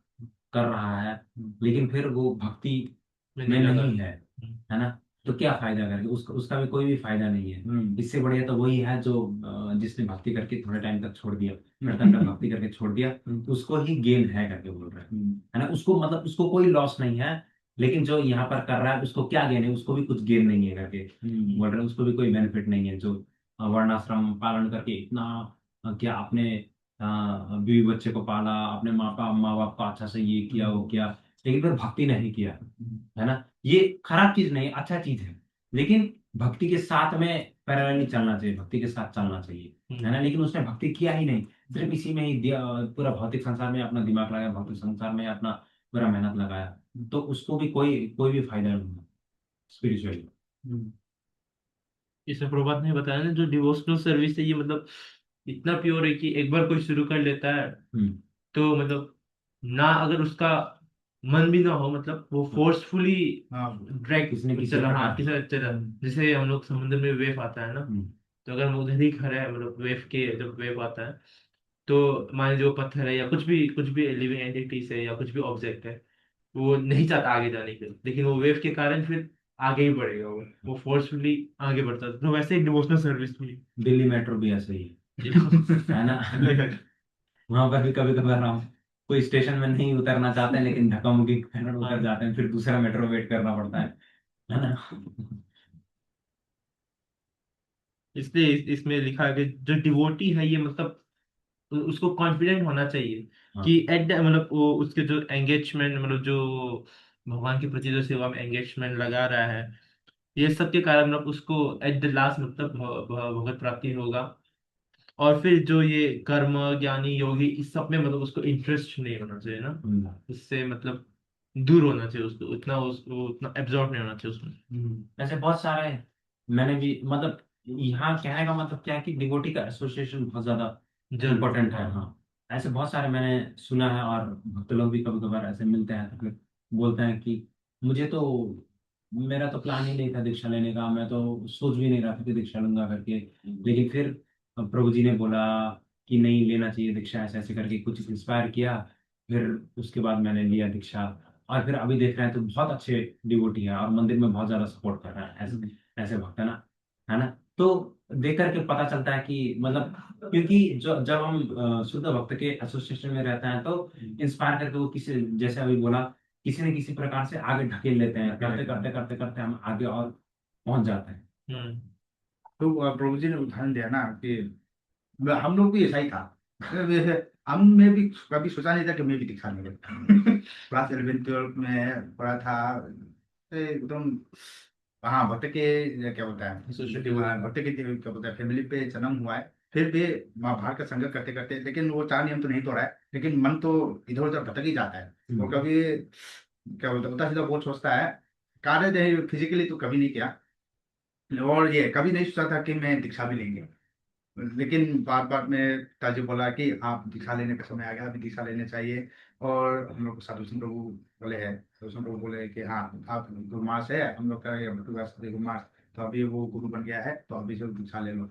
कर रहा है, लेकिन फिर वो भक्ति में नहीं है ना, तो क्या फायदा करके उसका उसका भी कोई भी फायदा नहीं है। इससे बढ़िया तो वही है जो जिसने भक्ति करके थोड़े टाइम तक छोड़ दिया, कीर्तन कर भक्ति करके छोड़ दिया, तो उसको ही गेन है करके बोल रहे हैं, है ना। उसको मतलब उसको कोई लॉस नहीं है, लेकिन जो यहाँ पर कर रहा है उसको क्या गेन है, उसको भी कुछ गेन नहीं है करके बोल रहे हैं, उसको भी कोई बेनिफिट नहीं है। जो वर्णाश्रम पालन करके इतना क्या अपने बीवी बच्चे को पाला, अपने माँ बाप को अच्छा से ये किया वो किया, लेकिन फिर भक्ति नहीं किया, है ना। ये खराब चीज नहीं, अच्छा चीज है, लेकिन भक्ति के साथ में पैरेलली चलना चाहिए, भक्ति के साथ चलना चाहिए, है ना। लेकिन उसने भक्ति किया ही नहीं, सिर्फ इसी में ही पूरा भौतिक संसार में अपना दिमाग लगाया, भौतिक संसार में अपना पूरा मेहनत लगाया, तो उसको भी कोई कोई भी फायदा नहीं है स्पिरिचुअली। इसमें प्रभात ने बताया ना, जो डिवोशनल सर्विस है ये मतलब इतना प्योर है कि एक बार कोई शुरू कर लेता है हम्म। तो मतलब ना, अगर उसका मन भी ना हो, मतलब वो फोर्सफुली हाँ ड्रैग किसी न किसी चला, हाँ प्रकार। किसी चला। जैसे हम लोग समुद्र में वेव आता है ना, हम्म। तो अगर हम उधर ही खड़े हैं, मतलब वेव के जब वेव आता है तो मान लीजिए वो पत्थर है या कुछ भी लिविंग एंटिटीज है या कुछ भी ऑब्जेक्ट है, वो नहीं चाहता आगे जाने के लिए, लेकिन वो वेव के कारण फिर आगे ही बढ़ेगा, वो फोर्सफुली आगे बढ़ता है। तो वैसे एक डिवोशनल सर्विस भी दिल्ली मेट्रो भी ऐसे ही जी। है ना। वहां पर भी कभी कभार हम कोई स्टेशन में नहीं उतरना चाहते हैं, लेकिन धक्का मुक्की कर उतर जाते हैं, फिर दूसरा मेट्रो वेट करना पड़ता है ना। इसलिए इसमें लिखा है कि जो डिवोटी है ये मतलब उसको कॉन्फिडेंट होना चाहिए हाँ। कि एट द मतलब वो उसके जो एंगेजमेंट, मतलब जो भगवान के प्रति जो सेवा में एंगेजमेंट लगा रहा है, ये सब के कारण मतलब उसको एट द लास्ट मतलब भगवत प्राप्ति होगा। और फिर जो ये कर्म ज्ञानी योगी इस सब में मतलब उसको इंटरेस्ट नहीं होना चाहिए ना, इससे मतलब दूर होना चाहिए उसको, उसको उतना एब्जॉर्ब नहीं होना चाहिए उसमें। ऐसे बहुत सारे मैंने भी मतलब, यहाँ कहने का मतलब क्या है कि डिवोटी का एसोसिएशन बहुत ज्यादा जरूर। इम्पोर्टेंट है। हाँ, ऐसे बहुत सारे मैंने सुना है, और भक्त लोग भी कभी कभार ऐसे मिलते हैं तो फिर बोलते हैं कि मुझे तो, मेरा तो प्लान ही नहीं था दीक्षा लेने का, मैं तो सोच भी नहीं रहा था कि दीक्षा लूंगा करके, लेकिन फिर प्रभु जी ने बोला कि नहीं लेना चाहिए दीक्षा, ऐसे ऐसे करके कुछ इंस्पायर किया, फिर उसके बाद मैंने लिया दीक्षा। और फिर अभी देख रहे हैं तो बहुत अच्छे डिवोटी है और मंदिर में बहुत ज्यादा सपोर्ट कर रहे हैं, ऐसे ऐसे भक्त है ना। तो देख करके पता चलता है कि मतलब, क्योंकि जो जब हम शुद्ध भक्त के एसोसिएशन में रहते हैं तो इंस्पायर करके वो किसी, जैसे अभी बोला, किसी न किसी प्रकार से आगे ढकेल लेते हैं, करते करते करते करते हम आगे और पहुंच जाते हैं। हम्म। तो प्रभु जी ने उदाहरण दिया ना कि हम लोग भी ऐसा ही था। वैसे हमने भी कभी सोचा नहीं था कि मैं भी दिखा लूंगा। क्लास 11 12 में पढ़ा था, एकदम हाँ भक्त के क्या बोलता है, भक्त के क्या बोलता है फैमिली पे जन्म हुआ है। फिर भी माँ बाहर का संग करते करते, लेकिन वो चार नियम तो नहीं तोड़ा है, लेकिन मन तो इधर उधर भटक ही जाता है। वो कभी क्या बोलता है उल्टा सीधा बहुत सोचता है। कार्य फिजिकली तो कभी नहीं किया, और ये कभी नहीं सोचा था कि मैं दीक्षा भी लेंगे। लेकिन बात बात में ताजी बोला कि आप दीक्षा लेने का समय आ गया, अभी दीक्षा लेने चाहिए। और हम लोग को साधु सिंह प्रभु बोले हैं, साधु सिंह प्रभु बोले कि हाँ आप गुरुमास है हम लोग का, ये गुरुमास, तो अभी वो गुरु बन गया है तो अभी जो दीक्षा ले लो।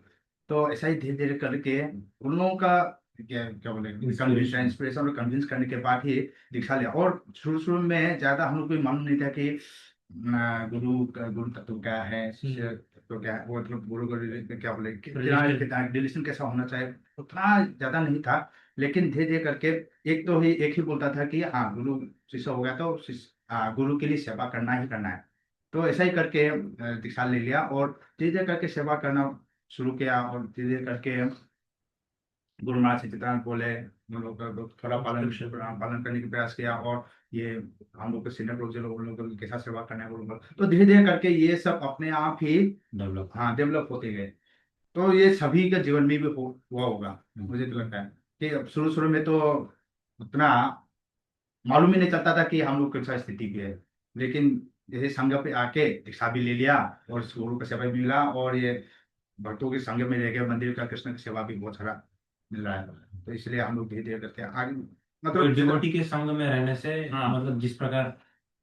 तो ऐसा ही धीरे धीरे करके उन लोगों का क्या क्या बोले इंस्पिरेशन और कन्विंस करने के बाद ही दीक्षा लिया। और शुरू शुरू में ज्यादा हम लोग को मालूम नहीं था कि गुरु तत्व क्या है, शिष्य तत्व क्या है, वो मतलब गुरु को क्या बोले रिलेशन कैसा होना चाहिए, उतना ज्यादा नहीं था। लेकिन धीरे धीरे करके एक ही बोलता था कि हाँ गुरु शिष्य हो गया तो गुरु के लिए सेवा करना ही करना है। तो ऐसा ही करके दीक्षा ले लिया और धीरे धीरे करके सेवा करना शुरू किया। और धीरे धीरे करके गुरु महाराज सच्चिदानंद बोले, हम लोग का थोड़ा पालन करने का प्रयास किया। और ये हम लोग के सीनियर लोग जो लोग, उन लोगों को कैसा सेवा करना है वो लोग, तो धीरे धीरे करके ये सब अपने आप ही डेवलप होते गए। तो ये सभी के जीवन में भी हुआ होगा, मुझे तो लगता है कि अब शुरू शुरू में तो उतना मालूम ही नहीं चलता था कि हम लोग कैसा स्थिति पे है। लेकिन जैसे संघ पे आके दीक्षा भी ले लिया और गुरु का सेवा भी मिला, और ये भक्तों के संग में रह गए, मंदिर का कृष्ण की सेवा भी बहुत सारा मिल रहा है। तो इसलिए हम लोग धीरे धीरे करके आगे मतलब डिवोटी के संग में रहने से हाँ मतलब जिस प्रकार,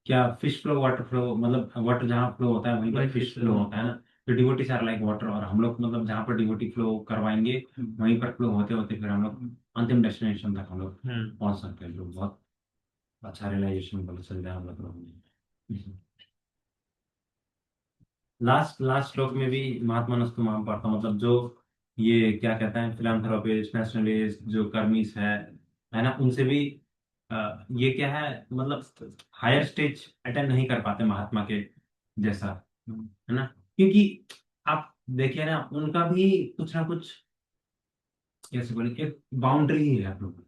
क्या फिश फ्लो वाटर फ्लो, मतलब वाटर जहाँ फ्लो होता है वहीं पर वहीं फिश fish फ्लो flow होता है ना। तो डिवोटीज आर लाइक वाटर, और हम लोग मतलब जहाँ पर डिवोटी फ्लो करवाएंगे वहीं पर फ्लो होते होते फिर हम लोग अंतिम डेस्टिनेशन तक हम लोग पहुंच सकते हैं। लोग बहुत अच्छा रियलाइजेशन बोल सकते हैं हम लोग। लास्ट लास्ट श्लोक में भी महात्मा नस्तु माम पढ़ता हूँ, मतलब जो ये क्या कहते हैं फिलान्थ्रोपिस्ट, नेशनलिस्ट, जो कर्मीस है ना, उनसे भी ये क्या है मतलब हायर स्टेज अटेंड नहीं कर पाते महात्मा के जैसा, है ना। क्योंकि आप देखिए ना, उनका भी कुछ ना कुछ, कैसे बोले, एक बाउंड्री ही है आप लोग।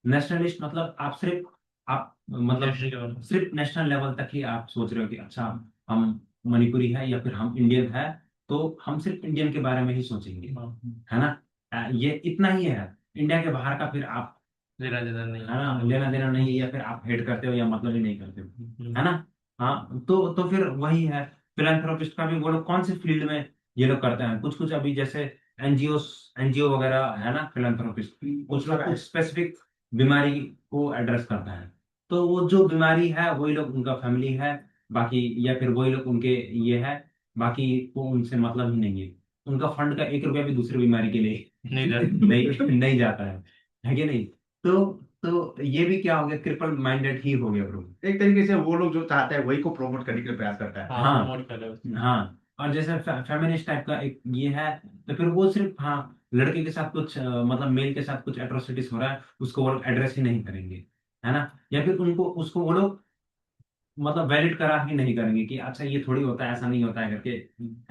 नेशनलिस्ट मतलब आप सिर्फ, आप मतलब सिर्फ नेशनल लेवल तक ही आप सोच रहे हो कि अच्छा हम मणिपुरी है या फिर हम इंडियन है, तो हम सिर्फ इंडियन के बारे में ही सोचेंगे, है ना। ये इतना ही है। इंडिया के बाहर का फिर आप लेना देना नहीं है ना, लेना देना नहीं है, या फिर आप हेड करते हो या मतलब ही नहीं करते हो, है ना। हाँ, तो फिर वही है, फिलेंथ्रोपिस्ट का भी बोलो कौन से फील्ड में ये लोग करते हैं। कुछ कुछ अभी जैसे एनजीओ एनजीओ वगैरह है ना, फिलैंथ्रोपिस्ट, कुछ लोग कुछ स्पेसिफिक बीमारी को एड्रेस करता है। तो वो जो बीमारी है वही लोग उनका फैमिली है, बाकी या फिर वही लोग उनके ये है, बाकी को उनसे मतलब ही नहीं है। उनका फंड का 1 रुपया भी दूसरी बीमारी के लिए नहीं जाता। नहीं जाता है कि नहीं? तो ये भी क्या हो गया, ट्रिपल माइंडेड ही हो गया ब्रो। एक तरीके से वो लोग जो चाहता है वही को प्रमोट करने के लिए प्रयास करता है। हाँ, हाँ प्रमोट कर रहे हो। हाँ। और जैसे फेमिनिस्ट टाइप का एक ये है, तो फिर वो सिर्फ हाँ लड़के के साथ कुछ मतलब मेल के साथ कुछ एट्रोसिटीज हो रहा है, उसको वो लोग एड्रेस ही नहीं करेंगे, है ना? या फिर उनको उसको वो लोग मतलब वैलिड करा ही नहीं करेंगे कि अच्छा ये थोड़ी होता है, ऐसा नहीं होता है करके,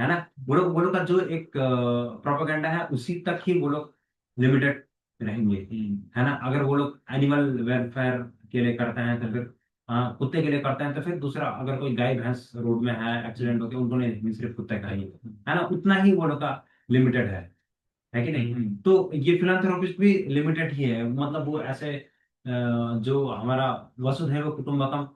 है ना? वो लोग का जो एक प्रोपेगेंडा है उसी तक ही वो लोग लिमिटेड रहेंगे, है ना? अगर वो लोग एनिमल वेलफेयर के लिए करते हैं तो फिर कुत्ते के लिए करते हैं तो फिर दूसरा, अगर कोई गाय भैंस रोड में है, एक्सीडेंट होते हैं, उनको नहीं, सिर्फ कुत्ते का ही है ना, उतना ही वो लोग का लिमिटेड है कि नहीं? तो ये फिलांथ्रोपिस्ट भी लिमिटेड ही है, मतलब वो ऐसे जो हमारा वसुधैव कुटुंबकम,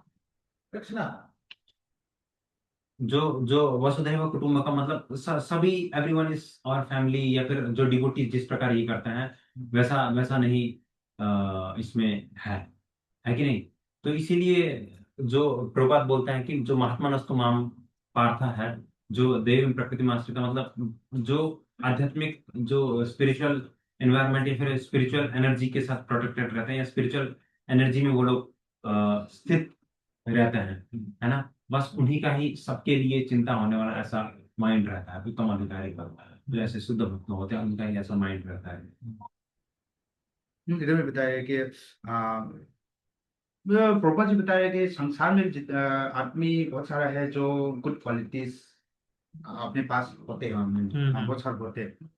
जो जो वसुधैव कुटुंबकम मतलब सभी एवरीवन इज और फैमिली, या फिर जो डिवोटी जिस प्रकार ये करते हैं वैसा वैसा नहीं इसमें है कि नहीं? तो इसीलिए जो प्रभुपाद बोलते हैं कि जो महात्मानस्तु माम पार्था है, जो देव प्रकृति में आश्रित, मतलब जो आध्यात्मिक जो स्पिरिचुअल एनवायरनमेंट या फिर स्पिरिचुअल एनर्जी के साथ प्रोटेक्टेड रहते हैं, या स्पिरिचुअल एनर्जी में वो लोग स्थित रहते हैं, है ना? बस उन्हीं का ही सबके लिए चिंता होने वाला ऐसा माइंड रहता है, उत्तम अधिकारी का, जो ऐसे शुद्ध भक्त होते हैं उनका ही ऐसा माइंड रहता है। इधर में बताया कि प्रोपा जी बताया कि संसार में आदमी बहुत सारा है जो गुड क्वालिटीज अपने पास होते हैं। बहुत सारे होते हैं,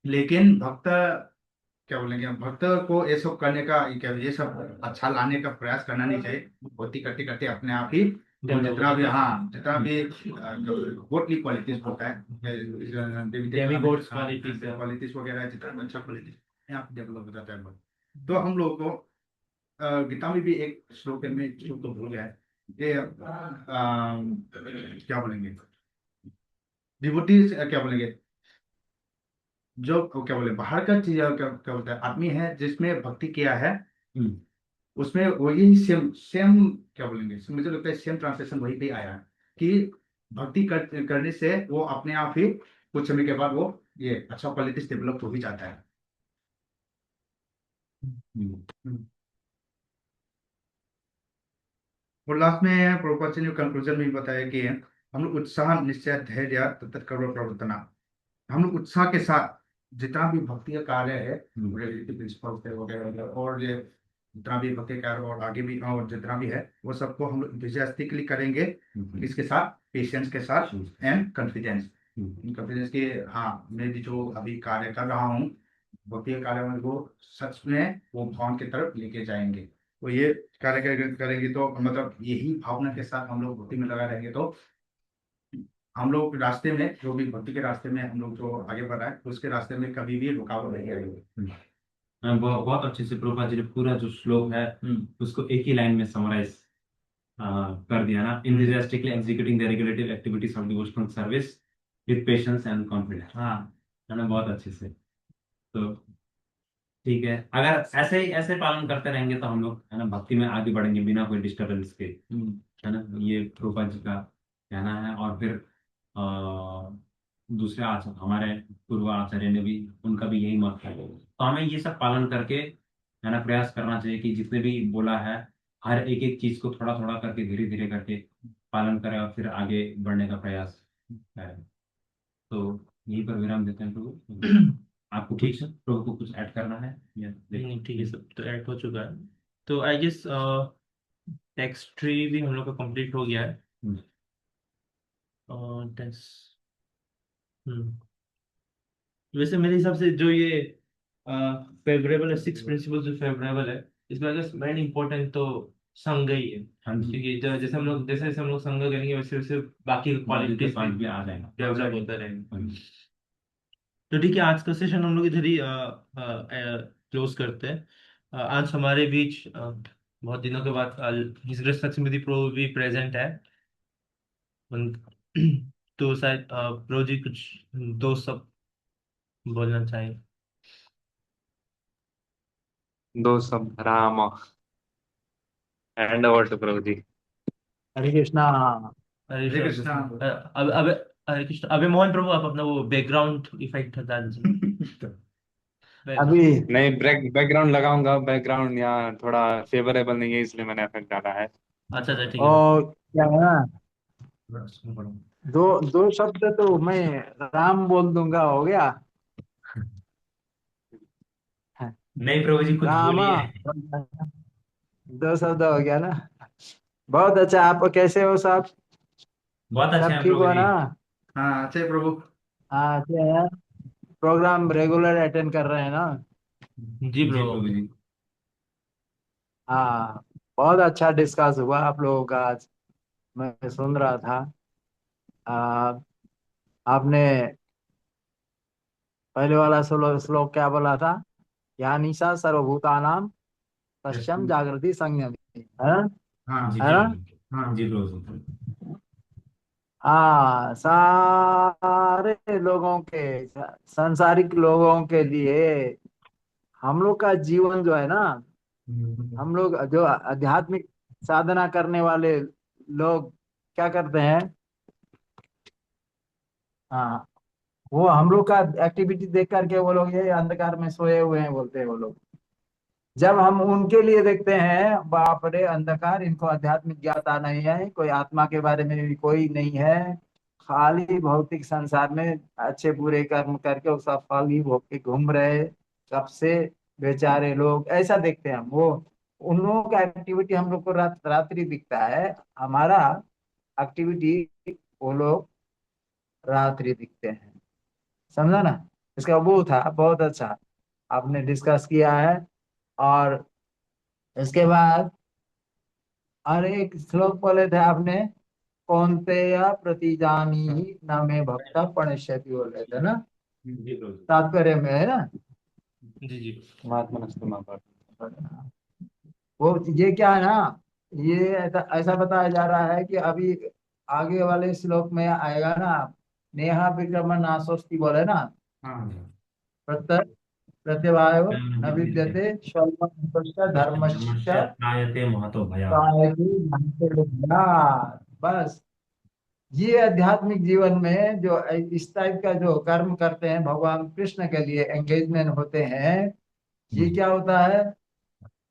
लेकिन भक्त क्या बोलेंगे, भक्त को ये सब करने का, ये सब अच्छा लाने का प्रयास करना नहीं चाहिए। भक्ति करते करते अपने आप ही वो जितना भी गुडली क्वालिटीज होता है, Demigods qualities है। क्वालिटीज वगैरह, जितना भी अच्छा क्वालिटीज यहाँ पे डेवलप हो जाता है। तो हम लोग को गीता में भी एक श्लोक है, मैं श्लोक तो भूल गया है, ये क्या बोलेंगे, डिवोटीज क्या बोलेंगे, जो क्या बोले बाहर का चीज क्या क्या बोलता है, आदमी है जिसमें भक्ति किया है, हम्म, उसमें वही सेम सेम क्या बोलेंगे, मुझे लगता है सेम ट्रांसलेशन वही पे आया है कि भक्ति करने से वो अपने आप ही कुछ समय के बाद वो ये अच्छा क्वालिटीज डेवलप हो ही जाता है। हम्म, और लास्ट में प्रभुपाद जी ने कंक्लूजन में बताया कि हम लोग उत्साह, निश्चय, धैर्य, तत्कर्म, प्रवर्तना, हम लोग उत्साह के साथ जितना भी भक्ति का कार्य है, रिलेटिव प्रिंसिपल्स है वगैरह वगैरह, और ये जितना भी भक्ति का कार्य और आगे भी और जितना भी है वो सबको हम लोग enthusiastically करेंगे, इसके साथ पेशेंस के साथ एंड कॉन्फिडेंस, कॉन्फिडेंस के हाँ मैं भी जो अभी कार्य कर रहा हूँ भक्ति के कार्य में वो सच में वो भगवान की तरफ लेके जाएंगे। तो ये कार्य करेंगे तो मतलब यही भावना के साथ हम लोग भक्ति में लगा रहेंगे, तो हम लोग रास्ते में जो भी भक्ति के रास्ते में हम लोग जो आगे बढ़ रहा है उसके रास्ते में कभी भी रुकावट नहीं आएगी। बहुत अच्छे से प्रभुपाद जी ने पूरा जो श्लोक है उसको एक ही लाइन में समराइज कर दिया ना, enthusiastically executing the regulative activities of devotional service with patience and confidence। हाँ है ना, बहुत अच्छे से। तो ठीक है, अगर ऐसे पालन करते रहेंगे तो हम लोग है ना भक्ति में आगे बढ़ेंगे बिना कोई डिस्टरबेंस के, है ना? ये प्रभुपाद जी का कहना है। और फिर दूसरे आचार्य, हमारे पूर्व आचार्य ने भी, उनका भी यही मत है। तो हमें ये सब पालन करके है ना प्रयास करना चाहिए कि जितने भी बोला है हर एक एक चीज को थोड़ा थोड़ा करके धीरे धीरे करके पालन करें और फिर आगे बढ़ने का प्रयास करें। तो यहीं पर विराम देते हैं प्रभु। आपको ठीक है प्रभु को कुछ ऐड करना है या नहीं, ठीक है, सब तो ऐड हो चुका है। तो आई गेस टेक्स्ट ट्री भी हम लोग का कंप्लीट हो गया है। टेक्स्ट वैसे मेरे हिसाब से जो ये फेवरेबल है, 6 प्रिंसिपल जो फेवरेबल है, इसमें अगर मेन इंपॉर्टेंट तो संग ही है। हाँ जी। क्योंकि जैसे हम लोग संग करेंगे वैसे वैसे बाकी क्वालिटीज पाँच भी आ जाएगा। डेवलप होता रहेगा। हाँ जी। तो ठीक है, आज का सेशन हम लोग इधर ही क्लोज करते हैं। आज हमारे बीच बहुत दिनों के बाद हिज ग्रेस लक्ष्मीपति प्रभु भी प्रेजेंट है। तो शायद प्रभु जी कुछ दो सब बोलना चाहिए। दो शब्द राम। हैंड ओवर टू प्रभु जी। हरे कृष्णा। हरे हरे कृष्णा। कृष्णा। अब हरे कृष्ण। अबे मोहन प्रभु, आप अपना वो बैकग्राउंड इफेक्ट हटा दीजिए। अभी नहीं, बैकग्राउंड लगाऊंगा। बैकग्राउंड यहाँ थोड़ा फेवरेबल नहीं है, इसलिए मैंने इफेक्ट डाला है। अच्छा अच्छा, ठीक है। और क्या है ना, दो दो शब्द तो मैं राम बोल दूंगा, हो गया। नहीं प्रभु जी, कुछ राम, बोलिए। दो शब्द हो गया ना। बहुत अच्छा। आप कैसे हो सब? बहुत अच्छे सब हैं ठीक प्रभु हो जी। ना? हाँ, अच्छे प्रभु। हाँ, अच्छे हैं। प्रोग्राम रेगुलर अटेंड कर रहे हैं ना? जी जी प्रभु। प्रभु जी। हाँ, बहुत अच्छा डिस्कस हुआ आप लोगों का आज। मैं सुन रहा था। आ, आपने पहले वाला श्लोक श्लोक क्या बोला था? या निशा सर्वभूतानां पश्चिम जागृति संयमी है ना? हाँ जी है जी ना? प्रभु। हाँ। जी प्रभु जी। हाँ, सारे लोगों के, सांसारिक लोगों के लिए हम लोग का जीवन जो है ना, हम लोग जो आध्यात्मिक साधना करने वाले लोग क्या करते हैं? हाँ, वो हम लोग का एक्टिविटी देख करके वो लोग ये अंधकार में सोए हुए हैं बोलते हैं वो लोग। जब हम उनके लिए देखते हैं, बाप रे अंधकार, इनको आध्यात्मिक ज्ञाता नहीं है, कोई आत्मा के बारे में भी कोई नहीं है, खाली भौतिक संसार में अच्छे बुरे कर्म करके वो सब फल ही भोग के घूम रहे कब से बेचारे लोग, ऐसा देखते हैं हम। वो उन लोगों का एक्टिविटी हम लोग को रात्रि दिखता है, हमारा एक्टिविटी वो लोग रात्रि दिखते हैं। समझा ना? इसका वो था बहुत अच्छा, आपने डिस्कस किया है। और इसके बाद और एक श्लोक बोले थे आपने, कौन्तेय प्रतिजानी न मे भक्त प्रणश्यति बोले थे ना? जी प्रभु जी। तात्पर्य में है ना? जी जी। महात्मा नस्तु। वो ये क्या है ना, ये ऐसा ऐसा बताया जा रहा है कि अभी आगे वाले श्लोक में आएगा ना, नेहा विक्रम नाशोस्ति बोले ना, हाँ। प्रत्यय प्रत्यवायो न विद्यते विद्यते स्वल्पम धर्मश्च धर्मस्य त्रायते महतो भया। कायति महतो भयात्। बस ये आध्यात्मिक जीवन में जो इस टाइप का जो कर्म करते हैं, भगवान कृष्ण के लिए एंगेजमेंट होते हैं, ये क्या होता है?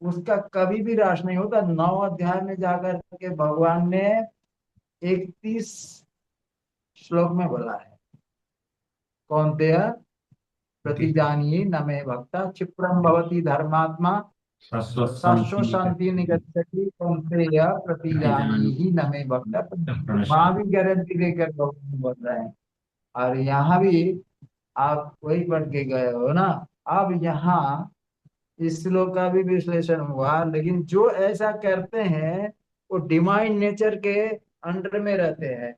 उसका कभी भी ह्रास नहीं होता। 9 अध्याय में जाकर के भगवान ने 31 श्लोक में बोला है, कौन्तेय प्रतिजानीहि न मे भक्ता क्षिप्रम भवति धर्मात्मा शाश्वत शांति निगच्छति कौन्तेय प्रतिजानीहि न मे भक्ता। वहां भी गारंटी देकर भगवान बोल रहे हैं, और यहाँ भी आप वही पढ़ के गए हो ना। अब यहाँ इस श्लोक का भी विश्लेषण हुआ, लेकिन जो ऐसा करते हैं वो डिवाइन नेचर के अंडर में रहते हैं।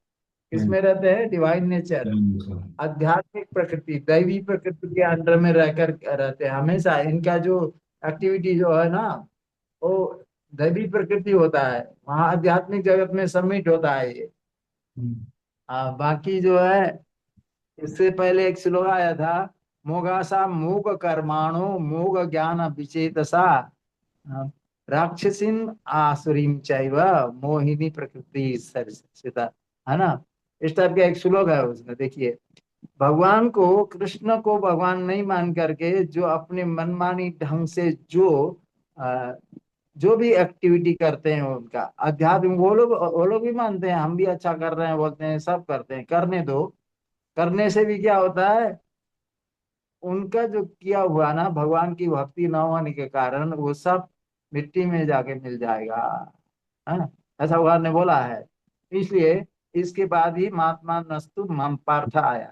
किसमें रहते हैं? डिवाइन नेचर, आध्यात्मिक प्रकृति, दैवी प्रकृति के अंडर में रहकर रहते हैं हमेशा। इनका जो एक्टिविटी जो है ना, वो दैवी प्रकृति होता है, वहाँ आध्यात्मिक जगत में सबमिट होता है ये। बाकी जो है, इससे पहले एक श्लोक आया था, मोगासा मूग कर्माणो मोग ज्ञान विचेतसा राक्षसीन आसुरीम चैव मोहिनी प्रकृति सरसिता, है ना? इस टाइप का एक श्लोक है उसमें। देखिए, भगवान को, कृष्ण को भगवान नहीं मान करके जो अपने मनमानी ढंग से अ, जो भी एक्टिविटी करते हैं उनका अध्यात्म, वो लोग भी मानते हैं हम भी अच्छा कर रहे हैं, बोलते हैं सब करते हैं, करने दो। करने से भी क्या होता है? उनका जो किया हुआ ना, भगवान की भक्ति न होने के कारण वो सब मिट्टी में जाके मिल जाएगा, है ना? ऐसा भगवान ने बोला है। इसलिए इसके बाद ही महात्मा नस्तु मम पार्थ आया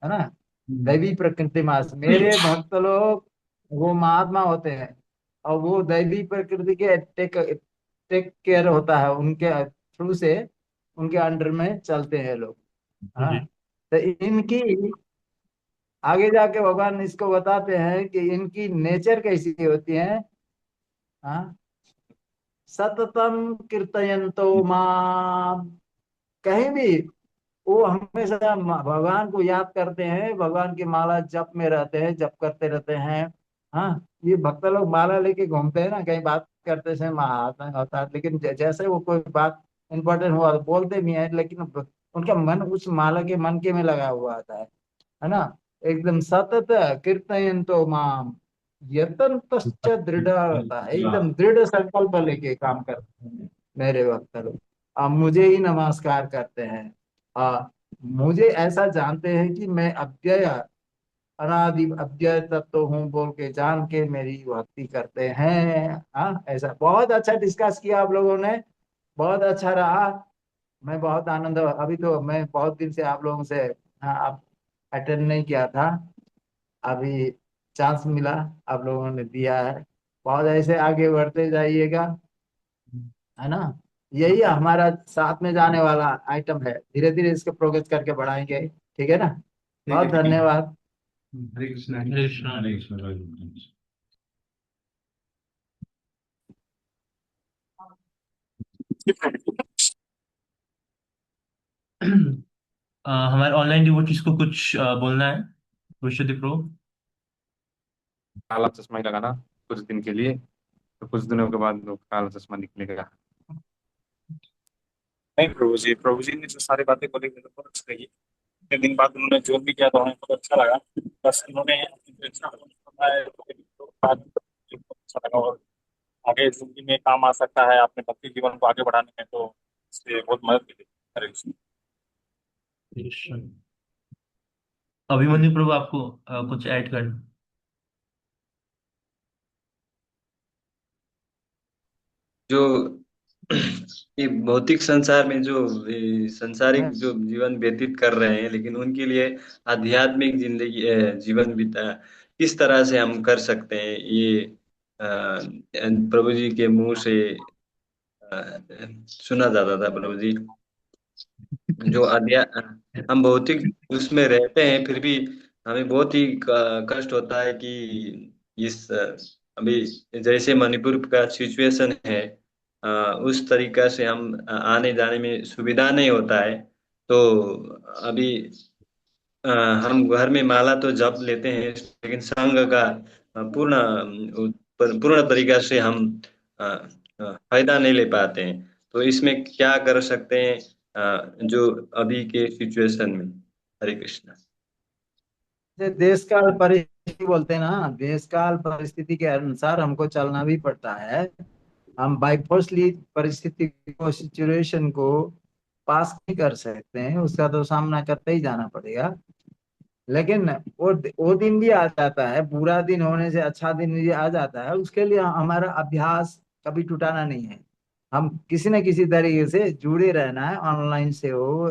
है ना? दैवी प्रकृति मास, मेरे भक्त लोग वो महात्मा होते हैं, और वो दैवी प्रकृति के टेक केयर होता है उनके थ्रू से, उनके अंडर में चलते हैं लोग। हाँ, जी तो इनकी आगे जाके भगवान इसको बताते हैं कि इनकी नेचर कैसी होती है। हाँ, सततम कीर्तयन्तो माम, कहीं भी वो हमेशा भगवान को याद करते हैं, भगवान की माला जप में रहते हैं, जप करते रहते हैं। हाँ, ये भक्त लोग माला लेके घूमते हैं ना, कहीं बात करते समय महात्मा होता है, लेकिन जैसे वो कोई बात इंपॉर्टेंट हुआ तो बोलते भी हैं, लेकिन उनका मन उस माला के मन के में लगा हुआ आता है ना। एकदम सतत कीर्तन तो माम यतन तश्च दृढ़ रहता है, एकदम दृढ़ संकल्प लेके काम करते हैं मेरे भक्त लोग। मुझे ही नमस्कार करते हैं। मुझे ऐसा जानते हैं कि मैं अव्यय अनादि अव्यय तत्व हूँ बोल के जान के मेरी भक्ति करते हैं। हाँ, ऐसा बहुत अच्छा डिस्कस किया आप लोगों ने, बहुत अच्छा रहा। मैं बहुत आनंद, अभी तो मैं बहुत दिन से आप लोगों से, हाँ, आप अटेंड नहीं किया था, अभी चांस मिला, आप लोगों ने दिया है। बहुत ऐसे आगे बढ़ते जाइएगा, है ना। यही हमारा साथ में जाने वाला आइटम है, धीरे धीरे इसको प्रोग्रेस करके बढ़ाएंगे, ठीक है ना। ठीक बहुत है, ठीक है। धन्यवाद। हरे कृष्णा। हरे कृष्णा। हरे कृष्ण हरे कृष्ण। हमारे ऑनलाइन डिवोटीज को कुछ बोलना है, विशुद्धि प्रो। काला चश्मा ही लगाना कुछ दिन के लिए, तो कुछ दिनों के बाद वो काला चश्मा निकलेगा। नहीं प्रभु जी ने जो सारी बातें बोली मुझे बहुत अच्छी लगी। इतने दिन बाद उन्होंने जो भी किया तो हमें बहुत अच्छा लगा। बस उन्होंने अपनी प्रेरणा को बताया, तो बात बहुत अच्छा लगा और आगे जिंदगी में काम आ सकता है अपने भक्ति जीवन को आगे बढ़ाने में, तो इससे बहुत मदद मिली। हरे कृष्ण। कृष्ण। अभिमन्यु प्रभु, आपको कुछ ऐड करना। जो ये भौतिक संसार में जो ये संसारिक जो जीवन व्यतीत कर रहे हैं, लेकिन उनके लिए आध्यात्मिक जिंदगी जीवन बिता किस तरह से हम कर सकते हैं, ये प्रभु जी के मुंह से सुना जाता था। प्रभु जी जो हम भौतिक उसमें रहते हैं, फिर भी हमें बहुत ही कष्ट होता है कि इस अभी जैसे मणिपुर का सिचुएशन है, उस तरीका से हम आने जाने में सुविधा नहीं होता है। तो अभी अ, हम घर में माला तो जप लेते हैं, लेकिन संघ का पूर्ण पूर्ण तरीका से हम फायदा नहीं ले पाते हैं। तो इसमें क्या कर सकते हैं जो अभी के सिचुएशन में। हरे कृष्णा। देश काल परिस्थिति बोलते हैं ना, देश काल परिस्थिति के अनुसार हमको चलना भी पड़ता है। हम बाई फोर्सली परिस्थिति को, सिचुएशन को पास नहीं कर सकते हैं, उसका तो सामना करते ही जाना पड़ेगा। लेकिन वो दिन भी आ जाता है, बुरा दिन होने से अच्छा दिन भी आ जाता है, उसके लिए हमारा अभ्यास कभी टूटाना नहीं है। हम किसी न किसी तरीके से जुड़े रहना है, ऑनलाइन से हो,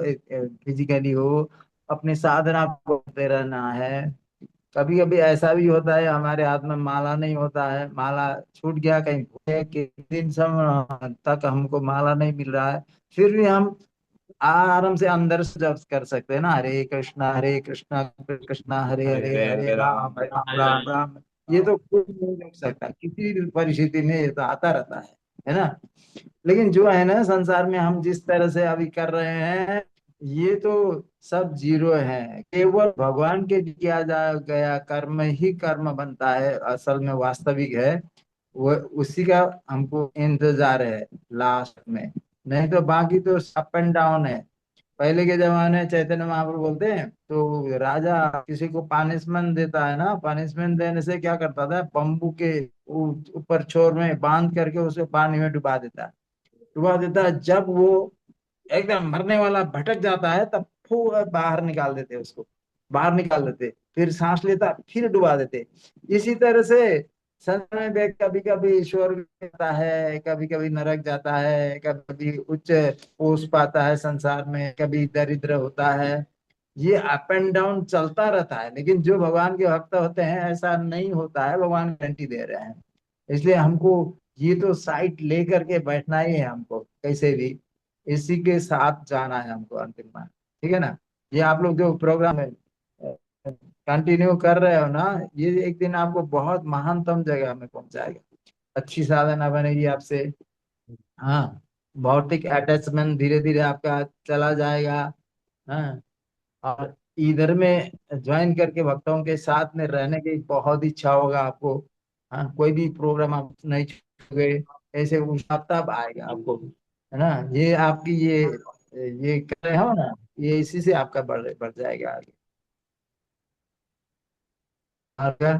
फिजिकली हो, अपनी साधना को करते रहना है। कभी कभी ऐसा भी होता है हमारे हाथ में माला नहीं होता है, माला छूट गया कहीं कि दिन समय तक हमको माला नहीं मिल रहा है, फिर भी हम आराम से अंदर से जब कर सकते हैं ना, हरे कृष्णा कृष्णा हरे हरे हरे हरे हरे हरे राम राम राम राम राम। ये तो कुछ नहीं रोक सकता, किसी भी परिस्थिति में ये तो आता रहता है ना। लेकिन जो है ना संसार में हम जिस तरह से अभी कर रहे हैं, ये तो सब जीरो है। केवल भगवान के किया जा गया कर्म ही कर्म बनता है, असल में वास्तविक है वो, उसी का हमको इंतजार है लास्ट में। नहीं तो बाकी तो अप एंड डाउन है। पहले के जमाने में चैतन्य महाप्रभु बोलते हैं, तो राजा किसी को पनिशमेंट देता है ना, पनिशमेंट देने से क्या करता था, बम्बू के ऊपर छोर में बांध करके उसे पानी में डुबा देता है। जब वो एकदम मरने वाला भटक जाता है, तब फू बाहर निकाल देते उसको, बाहर निकाल देते, फिर सांस लेता फिर डुबा देते। इसी तरह से संसार में कभी कभी स्वर्ग जाता है, कभी कभी नरक जाता है, कभी कभी उच्च पोस्ट पाता है संसार में, कभी दरिद्र होता है। ये अप एंड डाउन चलता रहता है। लेकिन जो भगवान के भक्त होते हैं ऐसा नहीं होता है, भगवान गारंटी दे रहे हैं। इसलिए हमको ये तो साइट लेकर के बैठना ही है, हमको कैसे भी इसी के साथ जाना है हमको अंतिम में, ठीक है ना। ये आप लोग जो प्रोग्राम है कंटिन्यू कर रहे हो ना, ये एक दिन आपको बहुत महानतम जगह में पहुंचाएगा। अच्छी साधना बनेगी आपसे। हाँ, भौतिक अटैचमेंट धीरे धीरे आपका चला जाएगा। हाँ, और इधर में ज्वाइन करके भक्तों के साथ में रहने की बहुत इच्छा होगा आपको। हाँ, कोई भी प्रोग्राम आप नहीं छोड़ोगे, ऐसे उत्साह तब आएगा आपको, है ना। ये आपकी ये कर रहे हो ना, ये इसी से आपका बढ़ जाएगा आगे। और क्या?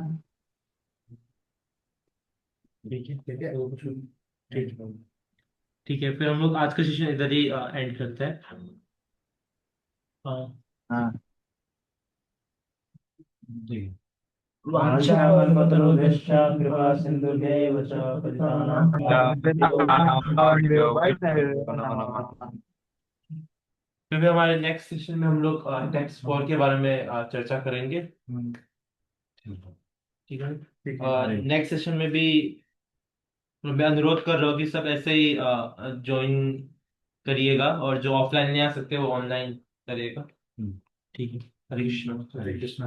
ठीक है, ठीक है। ठीक है, ठीक है, फिर हम लोग आज का सेशन इधर ही एंड करते हैं। हाँ। हाँ, जी वाञ्छाकल्पतरुभ्यश्च कृपा सिन्धुभ्यैव च पतितानां फिर भी हमारे नेक्स्ट सेशन में हम लोग टेक्स्ट फॉर के बारे में चर्चा करेंगे। ठीक है। ठीक है। और नेक्स्ट सेशन में भी मैं अनुरोध कर रहा हूँ कि सब ऐसे ही ज्वाइन करिएगा, और जो ऑफलाइन नहीं आ सकते वो ऑनलाइन करिएगा। ठीक है। हरे कृष्ण। हरे कृष्णा।